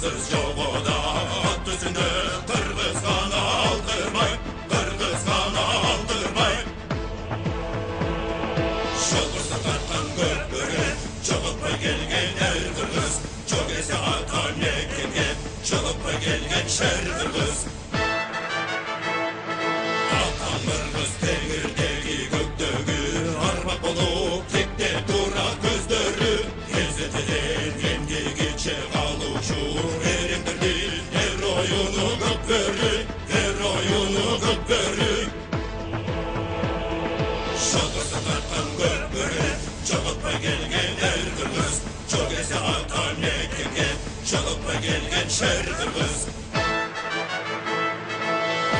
Kız yoğuda at üstünde Kırgızgan'a aldırmay Kırgızgan'a aldırmay Şolursa tartkan gökbörü Çoğup'a gelgen er kırgız Çok ese atan ekenge Çoğup'a gelgen şer kırgız Atan kırgız temirdeki gökteki Armak olup tekte dura gözleri Gezetilen yenge geçe kaluşu Erimdirdin her oyunu gökbörü Her oyunu gökbörü Şolursa tartkan gökbörü Çoğup'a gelgen er kırgız Çok ese atan ekenge Çoğup'a gelgen şer kırgız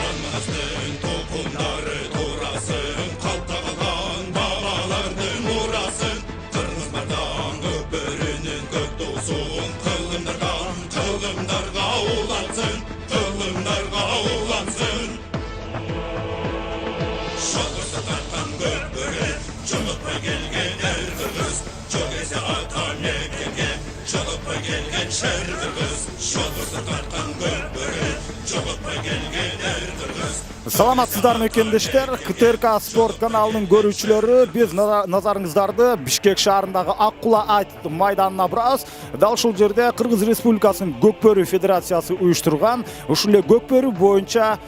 Anmazın topunları turasın Kaltağılan babalardın urasın Kırmızlardan gökbörünün gökdoğusun Kılımlarga ulansın Kılımlarga ulansın Şolursa tartkan gökbörü Çoğup'a gelgen er kırgız Çok ese atan ekenge Çoğup'a gelgen şer kırgız Şolursa tartkan gökbörü Çoğup'a gelgen er kırgız Саламатсыздарбы экендештер, КТРК спорт каналынын көрүүчүлөрү, биз назарыңыздарды Бишкек шаарындагы Аккула айт майданына бурабыз. Дал ушул жерде Кыргыз Республикасынын Көкбөрү федерациясы уюштурган ушул эле Көкбөрү боюнча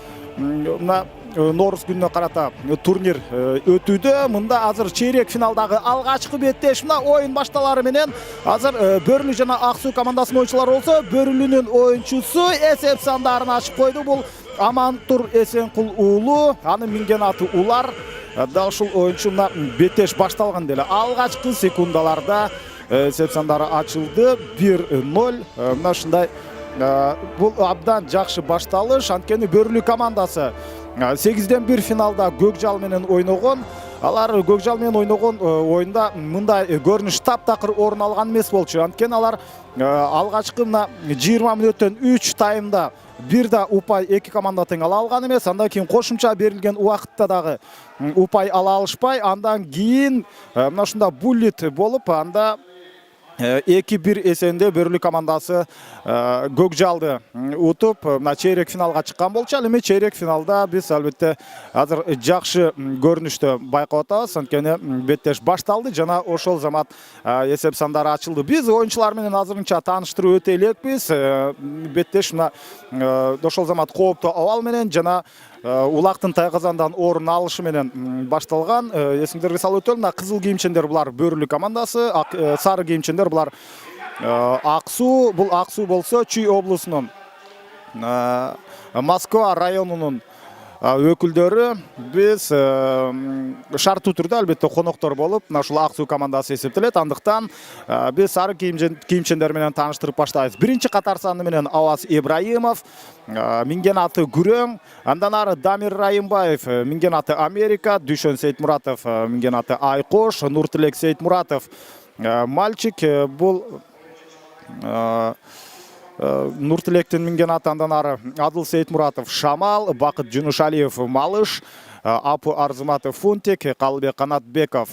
Норус күнүнө карата турнир өтүүдө. Мында азыр чейрек финалдагы алгачкы беттеш мына оюн башталары менен азыр Бөрүлү жана Ак Суу командасынын оюнчулары болсо, Бөрүлүнүн оюнчусу эсеп сандарын ачып койду. Бул Амантур Эсенкул уулу, анын минген аты Улар. Дал ушул оюнчу мына беттеш башталган деле алгачкы секундаларда эсеп сандары ачылды. 1-0. Мына ушундай бул абдан жакшы башталыш. Анткени Бөрүлү командасы 8-1 финалда Көкжал менен ойногон. Алар Көкжал менен ойногон оюнда мындай көрүнүш таптакыр орун алган эмес болчу. Анткени алар алгачкы мына 20 мүнөттөн 3 таймда бир да упай эки команда тең ала алган эмес. Андан кийин кошумча берилген убакытта дагы упай ала алышпай, андан кийин мына ушунда буллит болуп, анда 2-1 эсенде Бөрүлү командасы Көкжалды утуп, мына чейрек финалга чыккан болчу. Ал эми чейрек финалда биз албетте азыр жакшы көрүнүштө байкап атабыз. Анткени беттеш башталды жана ошол замат эсеп сандары ачылды. Биз оюнчулар менен азырынча тааныштырып өтө элекпиз. Беттеш мына ошол замат кооптуу абал менен жана улактын тайгазандан орун алышы менен башталган. Эсиңдерге салып өтөлүм, мына кызыл кийимчендер булар Бөрүлү командасы, сары кийимчендер булар Ак Суу. Бул Ак Суу болсо Чүй облусунун Москва районунун өкүлдөрү. Биз шарттуу түрдө албетте коноктор болуп, мына ушул Ак Суу командасы эсептелет. Андыктан биз сары кийимчендер менен тааныштырып баштайбыз. Биринчи катар саны менен Аваз Ибраимов, минген аты Күрөң, андан ары Дамир Райымбаев, минген аты Америка, Дүйшөн Сейтмуратов, минген аты Айкош, Нуртилек Сейтмуратов мальчик, бул Нуртилектин минген аты, андан ары Адыл Сейтмуратов Шамал, Бакыт Жунушалиев Малыш, Апу Арзыматов Фунтик, Калбек Канатбеков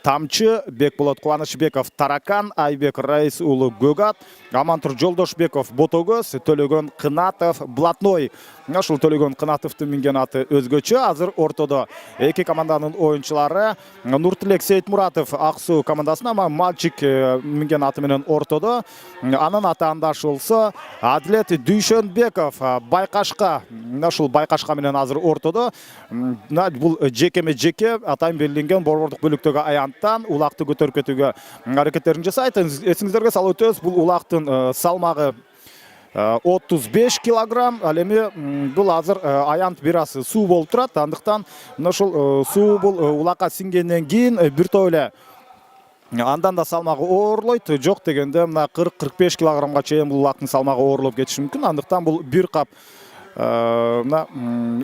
Тамчы, Бекболот Кубанычбеков Таракан, Айбек Раис уулу Гөгат, Амантур Жолдошбеков Ботогөз, Төлөгөн Кынатов Блатной. Ушул Төлөгөн Кынатовдун минген аты өзгөчө. Азыр ортодо эки команданын оюнчулары Нуртилек Сейтмуратов Ак Суу командасына, мальчик минген аты менен ортодо. Анын аты андаш болсо Адилет Дүйшөнбеков Байкашка. Ушул Байкашка менен азыр ортодо. Бул жекеме жеке атайын белгиленген борбордук бөлүктөгү аянттан улакты көтөрүп кетүүгө аракеттерин жасайт. Эсиңиздерге салып өтөбүз, бул улактын салмагы 35 килограмм. Ал эми бул азыр аянт бир аз суу болуп турат. Андыктан мына ушул суу бул улакка сиңгенден кийин бир топ эле андан да салмагы оорлойт. Жок дегенде мына 40-45 килограммга чейин бул улактын салмагы оорлоп кетиши мүмкүн. Андыктан бул бир кап мына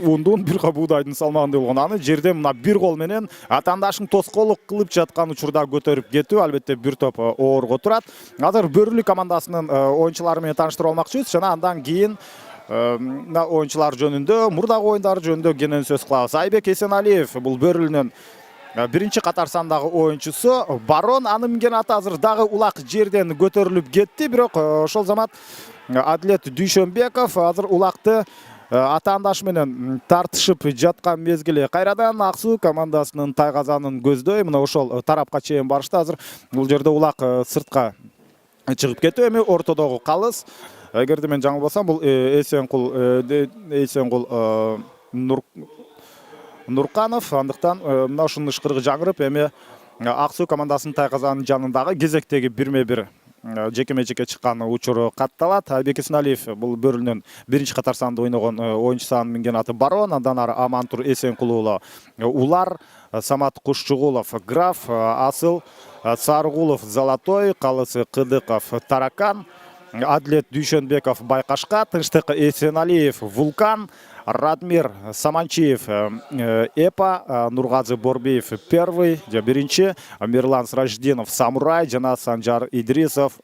ундун, бир кап буудайдын салмагындай болгон. Аны жерде мына бир кол менен атаандашын тоскоолук кылып жаткан учурда көтөрүп кетүү албетте бир топ оорго турат. Азыр Бөрүлү командасынын оюнчулары менен тааныштырып алмакчыбыз жана андан кийин оюнчулар жөнүндө, мурдагы оюндар жөнүндө кенен сөз кылабыз. Айбек Эсеналиев бул Бөрүлүнүн биринчи катар сандагы оюнчусу Барон. Анын минген аты азыр дагы улак жерден көтөрүлүп кетти, бирок ошол замат Адлет Дүйшөнбеков азыр улакты атаандашы менен тартышып жаткан мезгили. Кайрадан Ак Суу командасынын тайгазанын көздөй. Мына ошол тарапка чейин барышты. Азыр бул жерде улак сыртка чыгып кетти. Эми ортодогу калыс. Эгерде мен жаңылбасам, бул Эсенкул Нурканов. Андыктан мына ушунун ышкырыгы жаңырып, эми Ак Суу командасынын тайгазанын жанындагы кезектеги 1-1 жекеме-жеке чыккан учуру катталат. Айбек Есеналиев бул бөлүнүн биринчи катар санда ойногон оюнчусу, анын минген аты Барон. Андан ары Амантур Эсенкул уулу Улар, Самат Кушчугулов Граф, Асыл Сарыгулов Золотой, Калысы Кыдыков Таракан, Адлет Дүйшөнбеков Байкашка, Тынчтык Эсеналиев Вулкан, Радмир Саманчиев Эпа, Нургазы Борбиев Первый, биринчи, Мирлан Сраждинов Самурай, жана Санжар Идрисов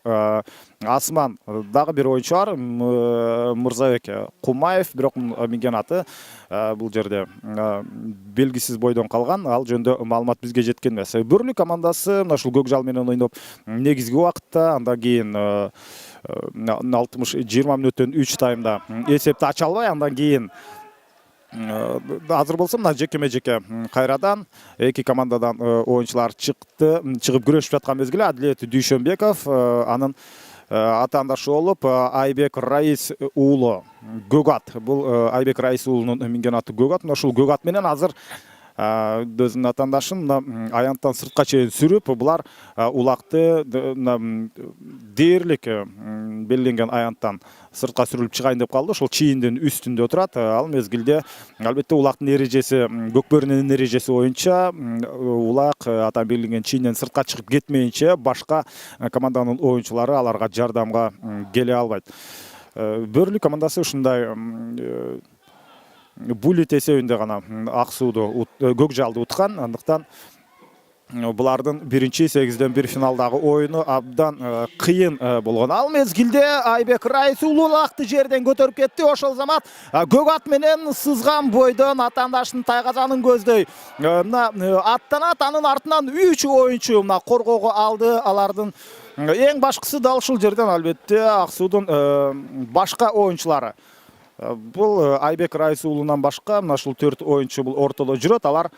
Асман. Дагы бир оюнчу бар, Мырзабек Кумаев, бирок минген аты бул жерде белгисиз бойдон калган. Ал жөнүндө маалымат бизге жеткен эмес. Бөрлү командасы мына ушул көк жал менен ойноп негизги убакытта, андан кийин 20 мүнөттөн 3 таймда эсепти ача албай, андан кийин азыр болсо мына жекеме-жеке кайрадан эки командадан оюнчулар чыгып күрөшүп жаткан мезгилде Адлет Дүйшөнбеков анын атаандашы болуп Айбек Раис уулу Гөгат. Бул Айбек Раис уулунун минген аты Гөгат. Мына ушул Гөгат менен азыр өзүнүн атаандашын аянттан сыртка чейин сүрүп, булар улакты дээрлик белгиленген аянттан сыртка сүрүлүп чыгайын деп калды. Ошол чийиндин үстүндө отурат. Ал мезгилде албетте улактын эрежеси, көкбөрүнүн эрежеси боюнча улак ата белгиленген чийинден сыртка чыгып кетмейинче башка команданын оюнчулары аларга жардамга келе албайт. Бөрлү командасы ушундай буллет эсебинде гана Ак Сууду, көк жалды уткан. Андыктан булардын биринчи 8-1 финалдагы оюну абдан кыйын болгон. Ал мезгилде Айбек Раис улакты жерден көтөрүп кетти. Ошол замат Гөгат менен сызган бойдон атаандашынын тайгазанын көздөй мына аттанат. Анын артынан 3 оюнчу мына коргоого алды. Алардын эң башкысы дал ушул жерден албетте Ак Суудун башка оюнчулары. Бул Айбек Раис уулунан башка мына ушул 4 оюнчу бул ортодо жүрөт. Алар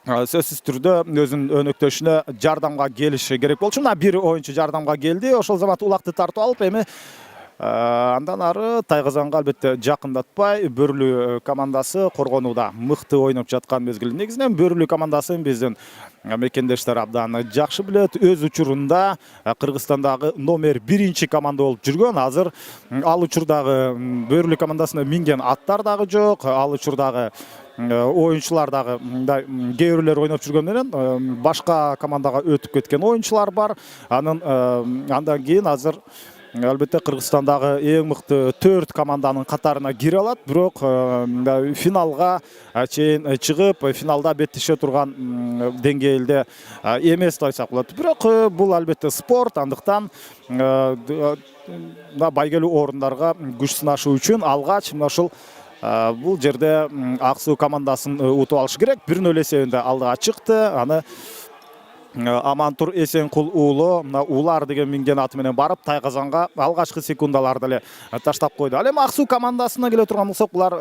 сөзсүз түрдө өзүнүн өнөктөшүнө жардамга келиши керек болчу. Мына бир оюнчу жардамга келди. Ошол замат улакты тартып алып, эми андан ары тайгазанга албетте жакындатпай Бөрлү командасы коргонууда мыкты ойноп жаткан мезгил. Негизинен Бөрлү командасын биздин мекендештер абдан жакшы билет. Өз учурунда Кыргызстандагы номер 1 команда болуп жүргөн. Азыр ал учурдагы Бөрлү командасына минген аттар дагы жок. Ал учурдагы оюнчулар дагы кээ бирлер ойноп жүргөн менен башка командага өтүп кеткен оюнчулар бар. Андан кийин азыр албетте Кыргызстандагы эң мыкты 4 команданын катарына кире алат. Бирок финалга чейин чыгып, финалда беттеше турган деңгээлде эмес деп айтсак болот. Бирок бул албетте спорт. Андыктан байгелүү орундарга күч сынашуу үчүн алгач мына ушул бул жерде Ак Суу командасын утуп алыш керек. 1-0 эсебинде алдыга чыкты. Аны Амантур Эсенкул уулу Улар деген минген аты менен барып тайгазанга алгачкы секундаларда эле таштап койду. Ал эми Ак Суу командасына келе турган болсок, булар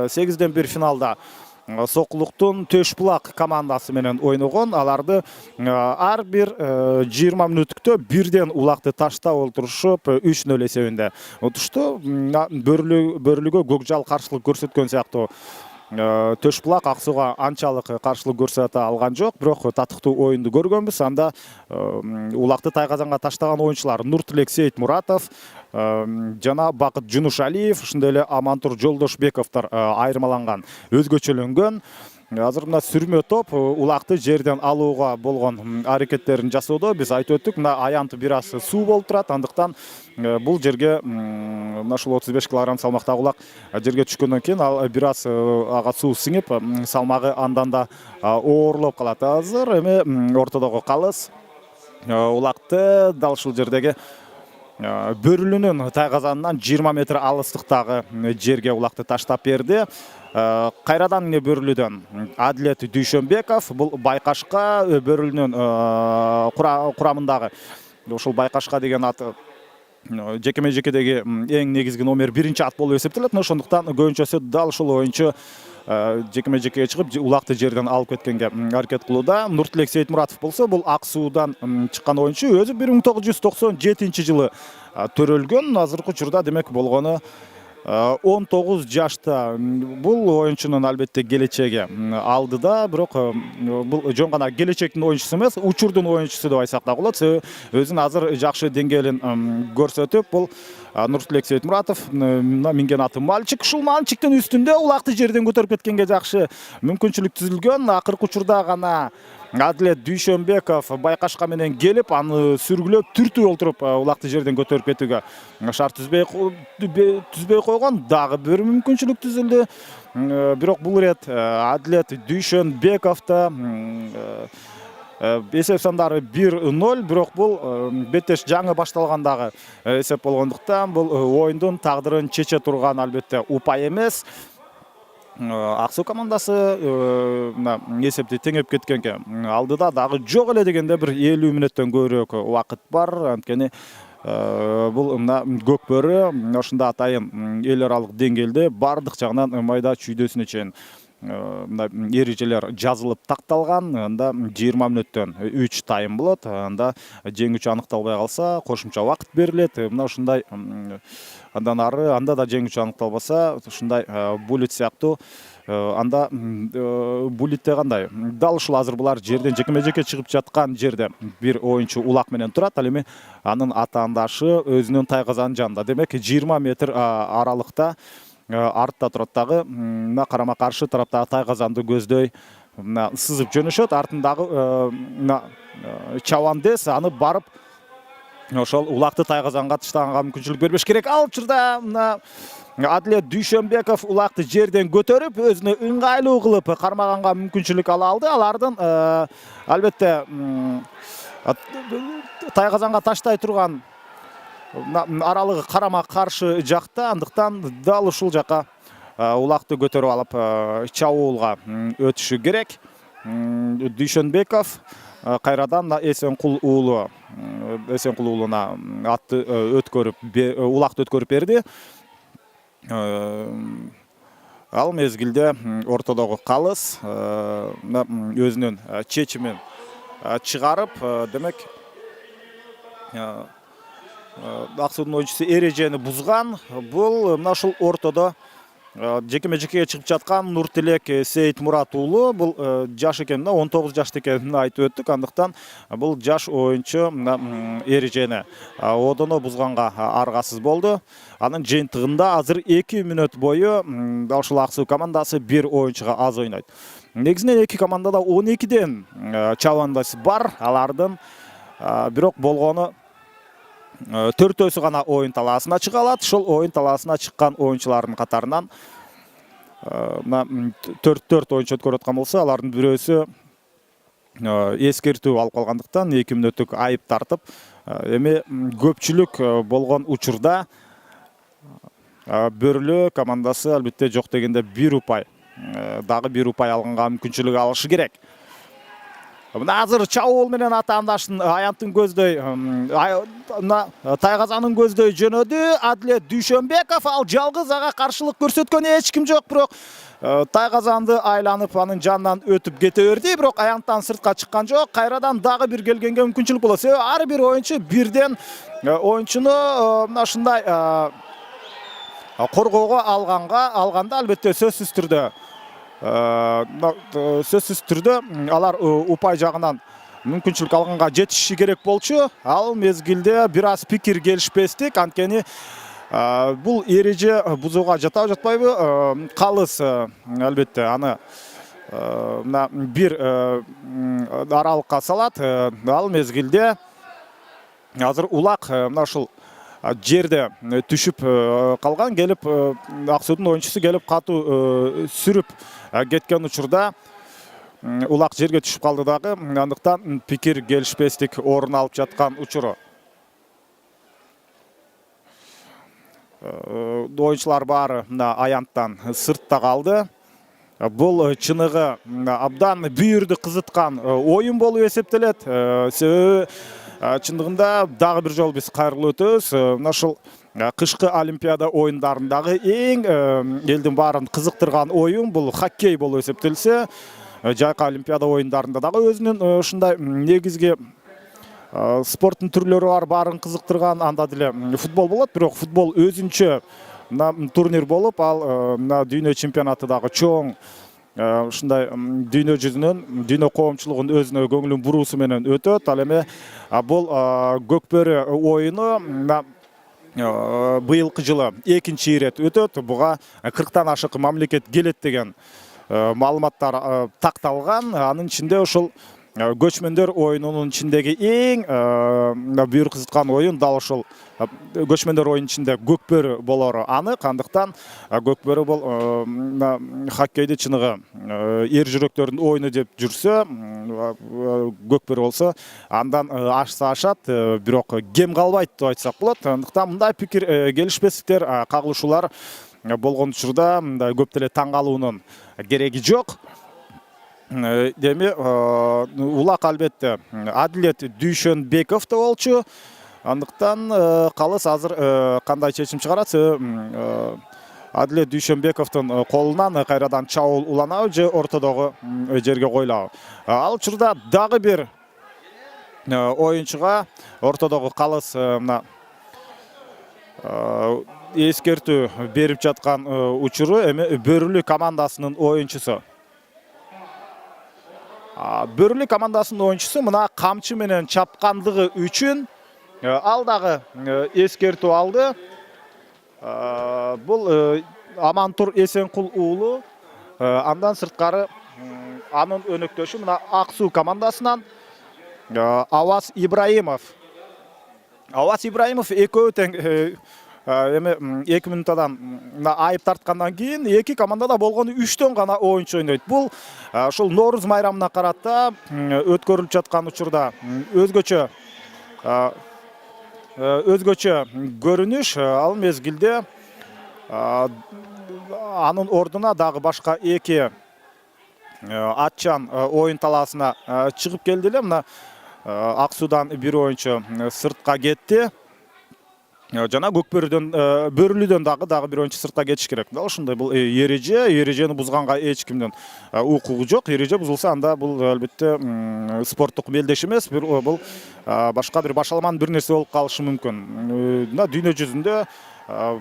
8-1 финалда Сокулуктун Төш Булак командасы менен ойногон. Аларды ар бир 20 мүнөттүктө бирден улакты таштап олтурушуп 3-0 эсебинде утушту. Бөрлүгө көк жал каршылык көрсөткөн сыяктуу Төш Булак Ак Сууга анчалык каршылык көрсөтө алган жок. Бирок татыктуу оюнду көргөнбүз. Анда улакты тайгазанга таштаган оюнчулар Нуртилек Сейитмуратов жана Бакыт Жунушалиев, ошондой эле Амантур Жолдошбековдор айырмаланган, өзгөчөлөнгөн. Азыр мына сүрмө топ улакты жерден алууга болгон аракеттерин жасоодо биз айтып өттүк. Мына аянты бир аз суу болуп турат. Андыктан бул жерге мына ушул 35 кг салмактагы улак жерге түшкөндөн кийин ал бир аз ага суу сиңип, салмагы андан да оорлоп калат. Азыр эми ортодогу калыс улакты дал ушул жердеги бөрүлүнүн тайгазанынан 20 метр алыстыктагы жерге улакты таштап берди. Кайрадан эмне бөрүлүдөн Адилет Дүйшөнбеков бул байкашка бөрүлүнүн курамындагы ушул байкашка деген аты жекеме жекедеги эң негизги номер 1 ат болуп эсептелет. Ошондуктан көбүнчөсү дал ушул оюнчу жекеме жекеге чыгып улакты жерден алып кеткенге аракет кылууда. Нуртилек Сейитмуратов болсо бул Ак Суудан чыккан оюнчу, өзү 1997 жылы төрөлгөн. Азыркы учурда демек болгону 19 жашта. Бул оюнчунун албетте келечеги алдыда, бирок бул жөн гана келечектин оюнчусу эмес, учурдун оюнчусу деп айтсак да болот. Өзүн азыр жакшы деңгээлин көрсөтүп, бул Нуртилек Сейитмуратов минген аты мальчик. Ушул мальчиктин үстүндө улакты жерден көтөрүп кеткенге жакшы мүмкүнчүлүк түзүлгөн. Акыркы учурда гана Адилет Дүйшөнбеков байкашка менен келип, аны сүргүлөп, түртүп олтуруп улакты жерден көтөрүп кетүүгө шарт түзбөй койгон. Дагы бир мүмкүнчүлүк түзүлдү. Бирок бул ирет Адилет Дүйшөнбековто эсеп сандары 1-0, бирок бул беттеш жаңы башталгандагы эсеп болгондуктан бул оюндун тагдырын чече турган албетте упай эмес. Ак Суу командасы эсепти теңеп кеткенге алдыда дагы жок эле дегенде бир 50 мүнөттөн көбүрөөк убакыт бар. Анткени бул көк бөрү ошондо атайын эл аралык деңгээлде бардык жагынан майда чүйдөсүнө чейин эрежелер жазылып такталган. Анда 20 мүнөттөн 3 тайм болот. Анда жеңүүчү аныкталбай калса кошумча убакыт берилет. Мына ушундай андан ары анда да жеңүүчү аныкталбаса ушундай буллет сыяктуу. Анда буллетте кандай? Дал ушул азыр булар жерден жекеме жеке чыгып жаткан жерде бир оюнчу улак менен турат. Ал эми анын атаандашы өзүнүн тайгазанын жанында. Демек 20 метр аралыкта артта турат дагы. Мына карама каршы тараптагы тайгазанды көздөй сызып жөнөшөт. Артындагы Чавандес аны барып ошол улакты тайгазанга таштаганга мүмкүнчүлүк бербеш керек. Ал учурда Адилет Дүйшөнбеков улакты жерден көтөрүп, өзүнө ыңгайлуу кылып кармаганга мүмкүнчүлүк ала алды. Алардын албетте тайгазанга таштай турган аралыгы карама каршы жакта. Андыктан дал ушул жака улакты көтөрүп алып чабуулга өтүшү керек. Дүйшөнбеков кайрадан Эсенкул уулуна атты улакты өткөрүп берди. Ал мезгилде ортодогу Калыс өзүнүн чечимин чыгарып, демек Ак Суудун оюнчусу эрежени бузган. Бул мына ушул ортодо жекеме жекеге чыгып жаткан Нуртилек Сейитмурат уулу. Бул жаш экен, 19 жашта экенин айтып өттүк. Андыктан бул жаш оюнчу эрежени одоно бузганга аргасыз болду. Анын жыйынтыгында азыр 2 мүнөт бою ушул Ак Суу командасы бир оюнчуга аз ойнойт. Негизинен эки командада 12ден чабандасы бар. Алардын бирок болгону төртөөсү гана оюн талаасына чыга алат. Ошол оюн талаасына чыккан оюнчулардын катарынан 4 оюнчу өткөрүп аткан болсо, алардын бирөөсү эскертүү алып калгандыктан 2 мүнөттүк айып тартып, эми көпчүлүк болгон учурда Бөрүлө командасы албетте жок дегенде бир упай, дагы бир упай алганга мүмкүнчүлүк алышы керек. Мына азыр чабуул менен атаандашын аянттын көздөй тайгазанын көздөй жөнөдү. Адилет Дүйшөнбеков ал жалгыз ага каршылык көрсөткөн эч ким жок, бирок тайгазанды айланып анын жанынан өтүп кете берди. Бирок аянттан сыртка чыккан жок. Кайрадан дагы бир келгенге мүмкүнчүлүк болот. Себеби ар бир оюнчу бирден оюнчуну мына ушундай коргоого алганда албетте сөзсүз түрдө алар упай жагынан мүмкүнчүлүк алганга жетиши керек болчу. Ал мезгилде бир аз пикир келишпестик. Анткени бул эреже бузууга жатабы жатпайбы? Калыс албетте аны бир аралыкка салат. Ал мезгилде азыр улак мына ушул жерде түшүп калган, келип Ак Суудун оюнчусу келип катуу сүрүп кеткен учурда улак жерге түшүп калды дагы. Андыктан пикир келишпестик орун алып жаткан учуру. Oyuncular bары аянттан сыртта қалды. Бұл чыныгы абдан бүйірді қызытқан ойын болуп эсептелет. Себеби чындыгында дагы бир жолу биз кайрылуу өтөбүз. Ушул кышкы Олимпиада оюндарындагы эң элдин баарын кызыктырган оюн бул хоккей болуп эсептелсе, жайкы Олимпиада оюндарында дагы өзүнүн ушундай негизги спорттун түрлөрү бар, баарын кызыктырган. Анда деле футбол болот, бирок футбол өзүнчө турнир болуп, ал дүйнө чемпионаты дагы чоң ушундай дүйнө жүзүнөн, дүйнө коомчулугунун өзүнө көңүлүн буруусу менен өтөт. Ал эми бул көкбөрү оюну быйылкы жылы экинчи ирет өтөт. Буга 40тан ашык мамлекет келет деген маалыматтар такталган. Анын ичинде ушул көчмөндөр оюнунун ичиндеги эң бүйүр кызыткан оюн дал ушул көчмөндөр оюнунун ичинде көкбөрү болору анык. Андыктан көкбөрү бул хоккейди чыныгы эр жүрөктөрдүн оюну деп жүрсө, көкбөрү болсо андан ашса ашат, бирок кем калбайт деп айтсак болот. Андыктан мындай пикир келишпестиктер, кагылышуулар болгон учурда көп деле таң калуунун кереги жок. Деми улак албетте Адилет Дүйшөнбеков да болчу. Андыктан калыс азыр кандай чечим чыгарат? Адилет Дүйшөнбековдун колунан кайрадан чабуул уланабы же ортодогу жерге коюлабы? Ал учурда дагы бир оюнчуга ортодогу калыс эскертүү берип жаткан учуру эми Бөрүлү командасынын оюнчусу. Бөрүлү командасынын оюнчусу мына камчы менен чапкандыгы үчүн ал дагы эскертүү алды. Бул Амантур Эсенкул уулу. Андан сырткары анын өнөктөшү мына Ак Суу командасынан Аваз Ибраимов. Аваз Ибраимов экөө тең эми 2 минутадан айып тарткандан кийин эки командада болгону 3төн гана оюнчу ойнойт. Бул ошол Нооруз майрамына карата өткөрүлүп жаткан учурда өзгөчө көрүнүш. Ал мезгилде анын ордуна дагы башка эки атчан оюн талаасына чыгып келди эле. Мына Ак Суудан бир оюнчу сыртка кетти. Жана Бөрүлүдөн дагы бир оюнчу сыртка кетиш керек. Дал ушундай бул эрежени бузганга эч кимдин укугу жок. Эреже бузулса, анда бул албетте спорттук мелдеш эмес, бул башка бир башаламан бир нерсе болуп калышы мүмкүн. Дүйнө жүзүндө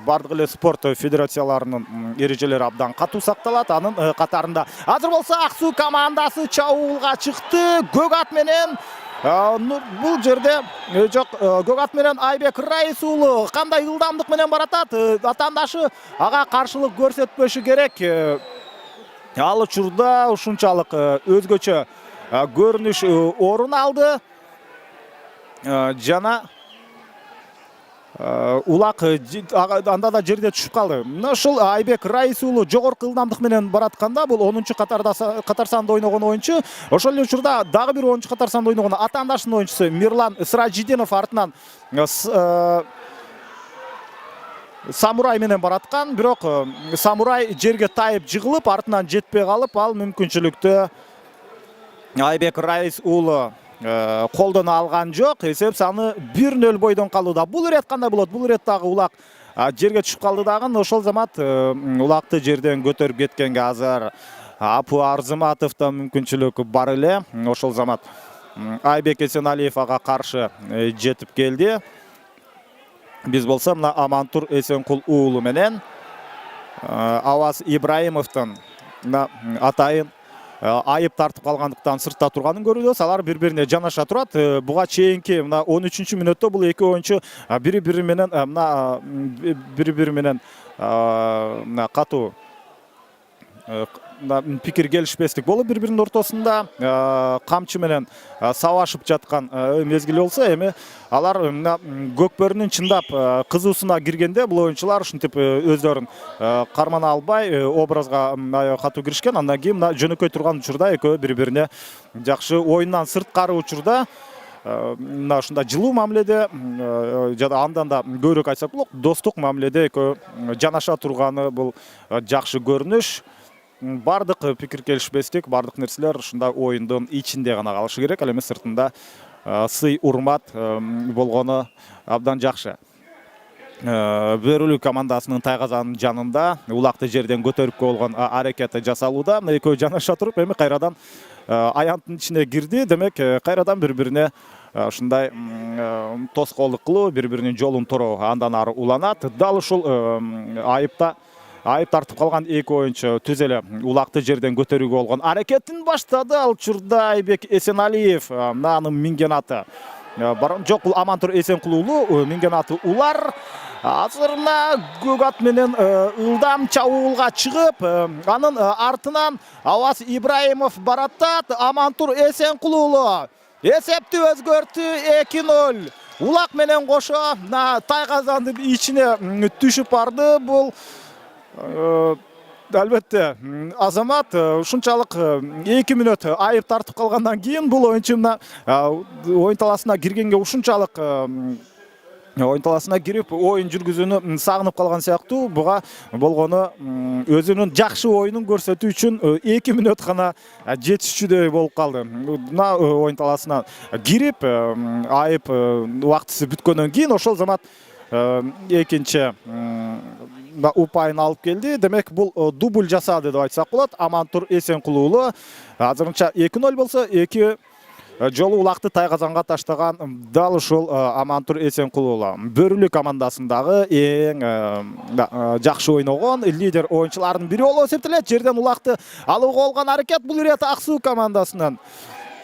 бардык эле спорт федерацияларынын эрежелери абдан катуу сакталат. Анын катарында азыр болсо Ак Суу командасы чабуулга чыкты. Көк ат менен бул жерде жок, көк ат менен Айбек Раис уулу кандай ылдамдык менен баратат. Атаандашы ага каршылык көрсөтпөшү керек. Ал учурда ушунчалык өзгөчө көрүнүш орун алды. Жана улак анда да жерде түшүп калды. Мына ушул Айбек Раис уулу жогорку ылдамдык менен баратканда бул 10-чу катар санда ойногон оюнчу. Ошол эле учурда дагы бир 10-чу катар санда ойногон атаандашынын оюнчусу Мирлан Сыражиденов артынан Самурай менен бараткан. Бирок Самурай жерге тайып жыгылып, артынан жетпей калып, ал мүмкүнчүлүктү Айбек Раис уулу колдоно алган жок. Эсеп саны 1-0 бойдон калууда. Бул ирет кандай болот? Бул ирет дагы улак жерге түшүп калды дагы. Ошол замат улакты жерден көтөрүп кеткенге азыр Апу Арзыматовдон мүмкүнчүлүк бар эле. Ошол замат Айбек Эсеналиев ага каршы жетип келди. Биз болсо мына Амантур Эсенкул уулу менен Аваз Ибраимовдун атайын айып тартып калгандыктан сыртта турганын көрүбүз. Алар бири-бирине жанаша турат. Буга чейинки мына 13-чү мүнөттө бул эки оюнчу бири-бири менен катуу пикир келишпестик болуп бири-биринин ортосунда камчы менен сабашып жаткан мезгил болсо, эми алар көкбөрүнүн чындап кызуусуна киргенде бул оюнчулар ушинтип өздөрүн кармана албай образга катуу киришкен. Андан кийин жөнөкөй турган учурда экөө бири-бирине жакшы оюндан сырткары учурда мына ушундай жылуу мамиледе жана андан да көбүрөөк айтсак болот, достук мамиледе экөө жанаша турганы бул жакшы көрүнүш. Бардык пикир келишпестик, бардык нерселер ушундай оюндун ичинде гана калышы керек, ал эми сыртында сый урмат болгону абдан жакшы. Бөрүлүк командасынын тайгазанын жанында улакты жерден көтөрүпкө болгон аракети жасалууда. Мына экөө жанаша туруп эми кайрадан аянттын ичине кирди. Демек кайрадан бири-бирине ушундай тоскоолдук кылуу, бири-биринин жолун тороо андан ары уланат. Дал ушул айып тартып калган эки оюнчу түз эле улакты жерден көтөрүүгө болгон аракетин баштады. Ал учурда Айбек Эсеналиев анын минген аты жок, бул Амантур Эсенкулуулу минген аты Улар. Азыр мына көк ат менен ылдам чабуулга чыгып, анын артынан Аваз Ибраимов баратат. Амантур Эсенкулуулу эсепти өзгөртү 2-0. Улак менен кошо тайгазандын ичине түшүп барды. Бул албетте Азамат ушунчалык 2 мүнөт айып тартып калгандан кийин бул оюнчу оюн таласына киргенге ушунчалык оюн таласына кирип оюн жүргүзүүнү сагынып калган сыяктуу. Буга болгону өзүнүн жакшы оюнун көрсөтүү үчүн 2 мүнөт гана жетишчүдөй болуп калды. Мына оюн таласына кирип айып убактысы бүткөндөн кийин ошол Замат экинчи упайын алып келди. Демек бул дубль жасады деп айтсак болот. Амантур Эсенкулуулу азырынча 2-0 болсо, 2 жолу улакты тайгазанга таштаган дал ушул Амантур Эсенкулуулу. Бөрүлүк командасындагы эң жакшы ойногон лидер оюнчулардын бири болуп эсептелет. Жерден улакты алууга болгон аракет бул ирет Ак Суу командасынын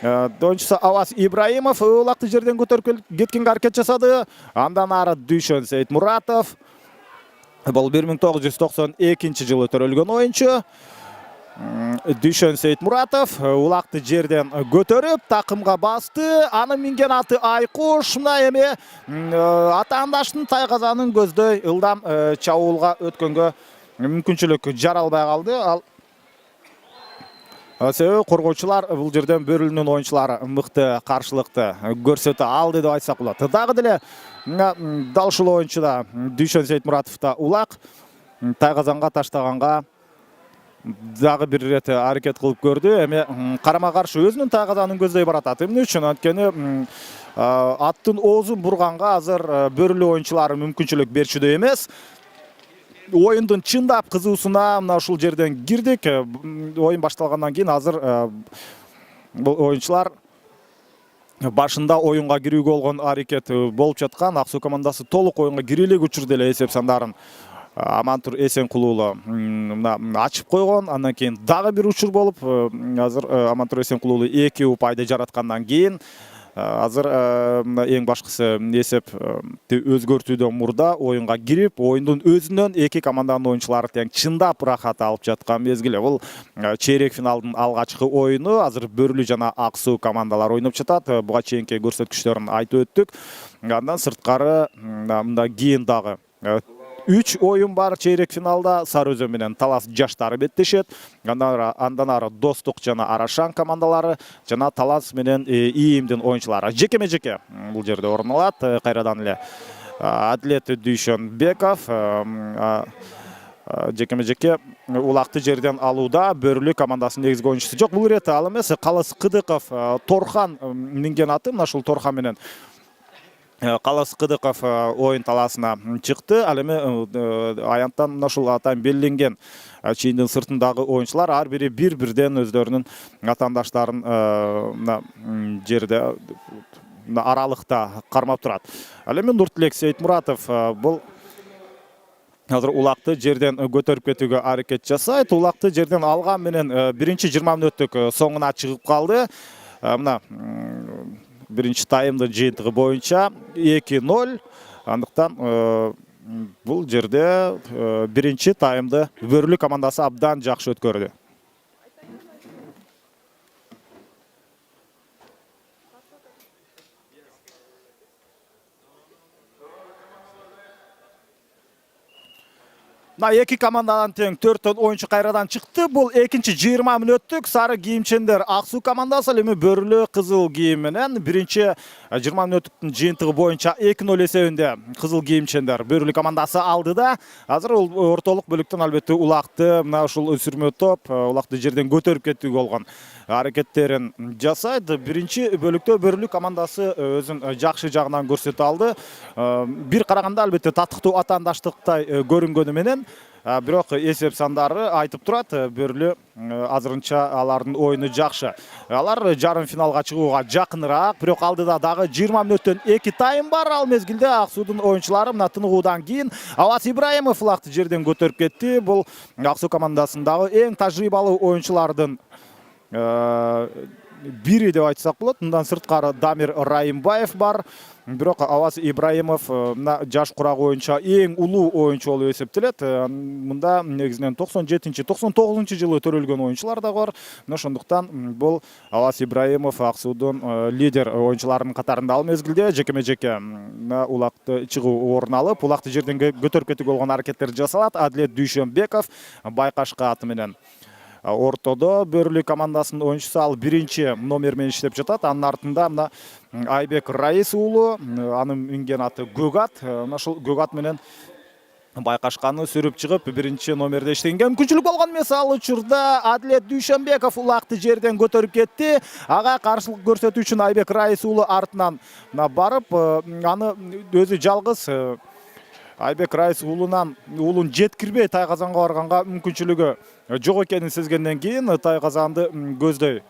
оюнчусу Аваз Ибраимов улакты жерден көтөрүп кеткенге аракет жасады. Андан ары Дүйшөн Сейитмуратов. Бул 1992-жылы төрөлгөн оюнчу. Дүйшөн Сейитмуратов улакты жерден көтөрүп такымга басты. Анын минген аты Айкуш. Мына эми атаандаштын тайгазанын көздөй ылдам чабуулга өткөнгө мүмкүнчүлүк жаралбай калды. Себеби коргоочулар бул жерден Бөрүлүнүн оюнчулары мыкты каршылыкты көрсөтө алды деп айтсак болот. Дагы деле дал ушул оюнчуда Дүйшөн Сейитмуратовда улак тайгазанга таштаганга дагы бир ирет аракет кылып көрдү. Эми карама каршы өзүнүн тайгазанын көздөй баратат. Эмне үчүн? Анткени аттын оозун бурганга азыр Бөрүлү оюнчулары мүмкүнчүлүк берчүдөй эмес. Оюндун чындап кызуусуна мына ушул жерден кирдик. Оюн башталгандан кийин азыр бул оюнчулар башында оюнга кирүүгө болгон аракет болуп жаткан. Ак Суу командасы толук оюнга кирелик учурда эле эсеп сандарын Амантур Эсенкулуулу ачып койгон. Андан кийин дагы бир учур болуп, азыр Амантур Эсенкулуулу 2 упайды жараткандан кийин азыр эң башкысы эсепти өзгөртүүдөн мурда оюнга кирип, оюндун өзүнөн эки команданын оюнчулары тең чындап ырахат алып жаткан мезгил. Бул чейрек финалдын алгачкы оюну. Азыр Бөрүлү жана Ак Суу командалары ойноп жатат. Буга чейинки көрсөткүчтөрүн айтып өттүк. Андан сырткары мында кийин дагы 3 оюн бар чейрек финалда. Сары Өзөн менен Талас жаштары беттешет. Андан ары Достук жана Арашан командалары жана Талас менен ИИМдин оюнчулары жекеме жеке бул жерде орун алат. Кайрадан эле Адилет Дүйшөнбеков жекеме жеке улакты жерден алууда. Бөрүлү командасынын негизги оюнчусу жок. Бул ирет ал эмес, Калыс Кыдыков Торхан минген аты. Мына ушул Торхан менен Калыс Кыдыков оюн таласына чыкты. Ал эми аянттан мына ушул атайын белгиленген чийиндин сыртындагы оюнчулар ар бири бир-бирден өздөрүнүн атаандаштарын жерде аралыкта кармап турат. Ал эми Нуртилек Сейитмуратов бул азыр улакты жерден көтөрүп кетүүгө аракет жасайт. Улакты жерден алган менен биринчи 20 мүнөттүк соңуна чыгып калды. Мына биринчи таймдын жыйынтыгы боюнча 2-0. Андыктан бул жерде биринчи таймды Бөрүлү командасы абдан жакшы өткөрдү. Мына эки командадан тең 4 ойынчу кайрадан чыкты. Бул экинчи 20 мүнөттүк сары кийимчендер Ак Суу командасы эми бөрүлүү кызыл кийим менен биринчи 20 мүнөттүктүн жыйынтыгы боюнча 2-0 эсебинде кызыл кийимчендер бөрүлүү командасы алдыда. Азыр ортолук бөлүктөн албетте Улакты мына ушул өсүрмө топ Улакты жерден көтөрүп кетүүгө болгон аракеттерин жасайт. Биринчи бөлүктө бөрүлүү командасы өзүн жакшы жагынан көрсөтө алды. Бир караганда албетте татыктуу атаандаштыктай көрүнгөнү менен бирок эсеп сандары айтып турат, бөрүлүү азырынча алардын оюну жакшы. Алар жарым финалга чыгууга жакыныраак, бирок алдыда дагы 20 мүнөттөн 2 тайм бар. Ал мезгилде Ак Суудун оюнчулары мына тыныгуудан кийин Аваз Ибраимов Улакты жерден көтөрүп кетти. Бул Ак Суу командасындагы эң тажрыйбалуу оюнчулардын бири деп айтсак болот. Мындан сырткары Дамир Райымбаев бар. Бирок Аваз Ибраимов мына жаш курак оюнча эң улуу оюнчу болуп эсептелет. Мында негизинен 97-99 жылы төрөлгөн оюнчулар да бар. Мына ошондуктан бул Аваз Ибраимов Ак Суудун лидер оюнчуларынын катарында. Ал мезгилде жеке-жеке Улакты чыгуу орун алып, Улакты жерден көтөрүп кетүүгө болгон аракеттер жасалат. Адлет Дүйшөнбеков байкашка аты менен ортодо бөрүлүү командасынын оюнчусу, ал биринчи номер менен иштеп жатат. Анын артында мына Айбек Раис уулу, анын минген аты Гөгат. Мына ушул Гөгат менен байкашканы сүрүп чыгып биринчи номерде иштегенге мүмкүнчүлүк болгон эмес. Ал учурда Адлет Дүйшөнбеков Улакты жерден көтөрүп кетти. Ага каршылык көрсөтүү үчүн Айбек Раис уулу артынан барып, аны өзү жалгыз Айбек Раис уулун жеткирбей тайказанга барганга мүмкүнчүлүгү жок экенин сезгенден кийин тайказанды көздөй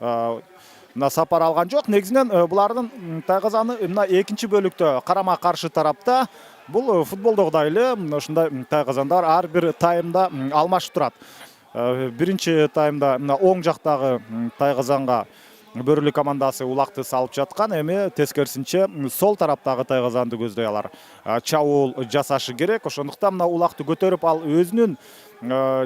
сапар алган жок. Негизинен булардын тайказаны мына экинчи бөлүктө карама каршы тарапта. Бул футболдогудай эле ушундай тайказандар ар бир таймда алмашып турат. Биринчи таймда мына оң жактагы тайказанга бөрүлүү командасы Улакты салып жаткан, эми тескерисинче сол тараптагы тайказанды көздөй алар чабуул жасашы керек. Ошондуктан мына Улакты көтөрүп, ал өзүнүн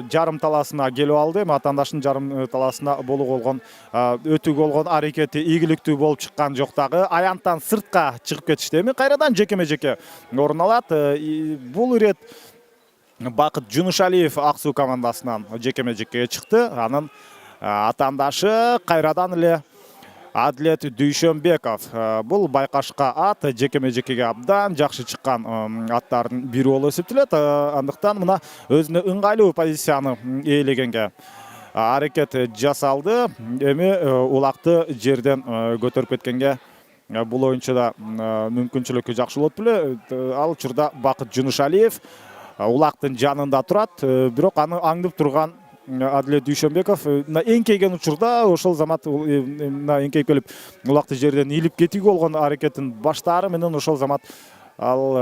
жарым таласына келип алды. Атаандаштын жарым таласына болууга болгон өтүүгө болгон аракети ийгиликтүү болуп чыккан жок дагы. Аянттан сыртка чыгып кетишти. Эми кайрадан жеке-жеке орун алат. Бул ирет Бакыт Жунушалиев Ак Суу командасынан жеке-жекеге чыкты. Анын атаандашы кайрадан эле Адлет Дүйшөнбеков. Бул байкашка ат, жеке-жекеге абдан жакшы чыккан аттардын бири болуп эсептелет. Андыктан мына өзүнө ыңгайлуу позицияны ээлегенге аракет жасалды. Эми Улакты жерден көтөрүп кеткенге бул оюнчуда мүмкүнчүлүкү жакшы болот беле. Ал учурда Бакыт Жунушалиев Улактын жанында турат, бирок аны аңдып турган Адлет Дүйшөнбеков эңкейген учурда ошол замат эңкейип келип Улакты жерден ийилип кетүүгө болгон аракетин баштаары менен ошол замат ал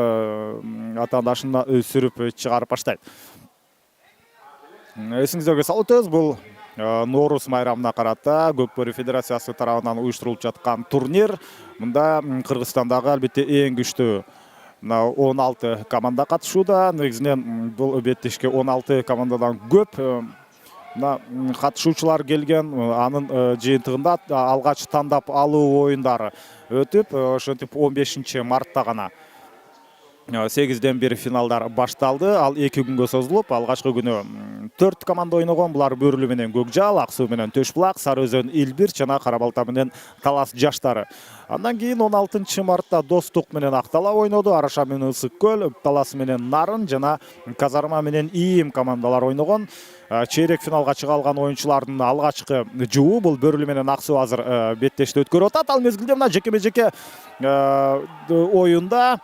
атаандашын сүрүп чыгарып баштайт. Эсиңиздерге салып өтөбүз, бул Ноорус майрамына карата Көкбөрү Федерациясы тарабынан уюштурулуп жаткан турнир. Мында Кыргызстандагы албетте эң күчтүү 16 команда катышууда. Негизинен бул беттешке 16 командадан көп катышуучулар келген. Анын жыйынтыгында алгач тандап алуу оюндары өтүп, ошентип 15 мартта гана 8ден бери финалдар башталды. Ал 2 күнгө созулуп, алгачкы күнү 4 команда ойногон. Булар Бөрүлүү менен Көкжал, Ак Суу менен Төшбулак, Сары Өзөн Илбир жана Кара Балта менен Талас жаштары. Андан кийин 16 мартта Достук менен Актала ойноду, Араша менен Ысык Көл, Талас менен Нарын жана Казарма менен Ийим командалар ойногон. Чейрек финалга чыга алган оюнчулардын алгачкы жууу бул Бөрүлүү менен Ак Суу азыр беттешти өткөрүп атат. Ал мезгилде мына жеке-жеке оюнда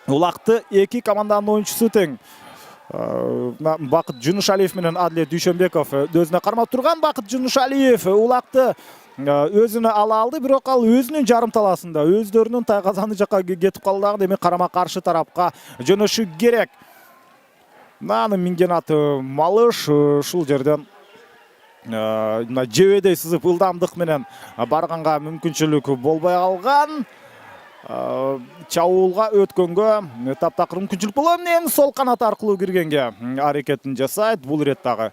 Улакты 2 команданын оюнчусу тең. Бакыт Жунушалиев менен Адлет Дүйшөнбеков өзүнө кармап турган. Бакыт Жунушалиев Улакты өзүнө ала алды, бирок ал өзүнүн жарым таласында өздөрүнүн тайказаны жакка кетип калды. Эми карама каршы тарапка жөнөшү керек. Анын минген аты Малыш ушул жерден жебедей сызып ылдамдык менен барганга мүмкүнчүлүк болбой калган. Чабуулга өткөнгө таптакыр мүмкүнчүлүк болот. Эми сол канат аркылуу киргенге аракетин жасайт. Бул ирет дагы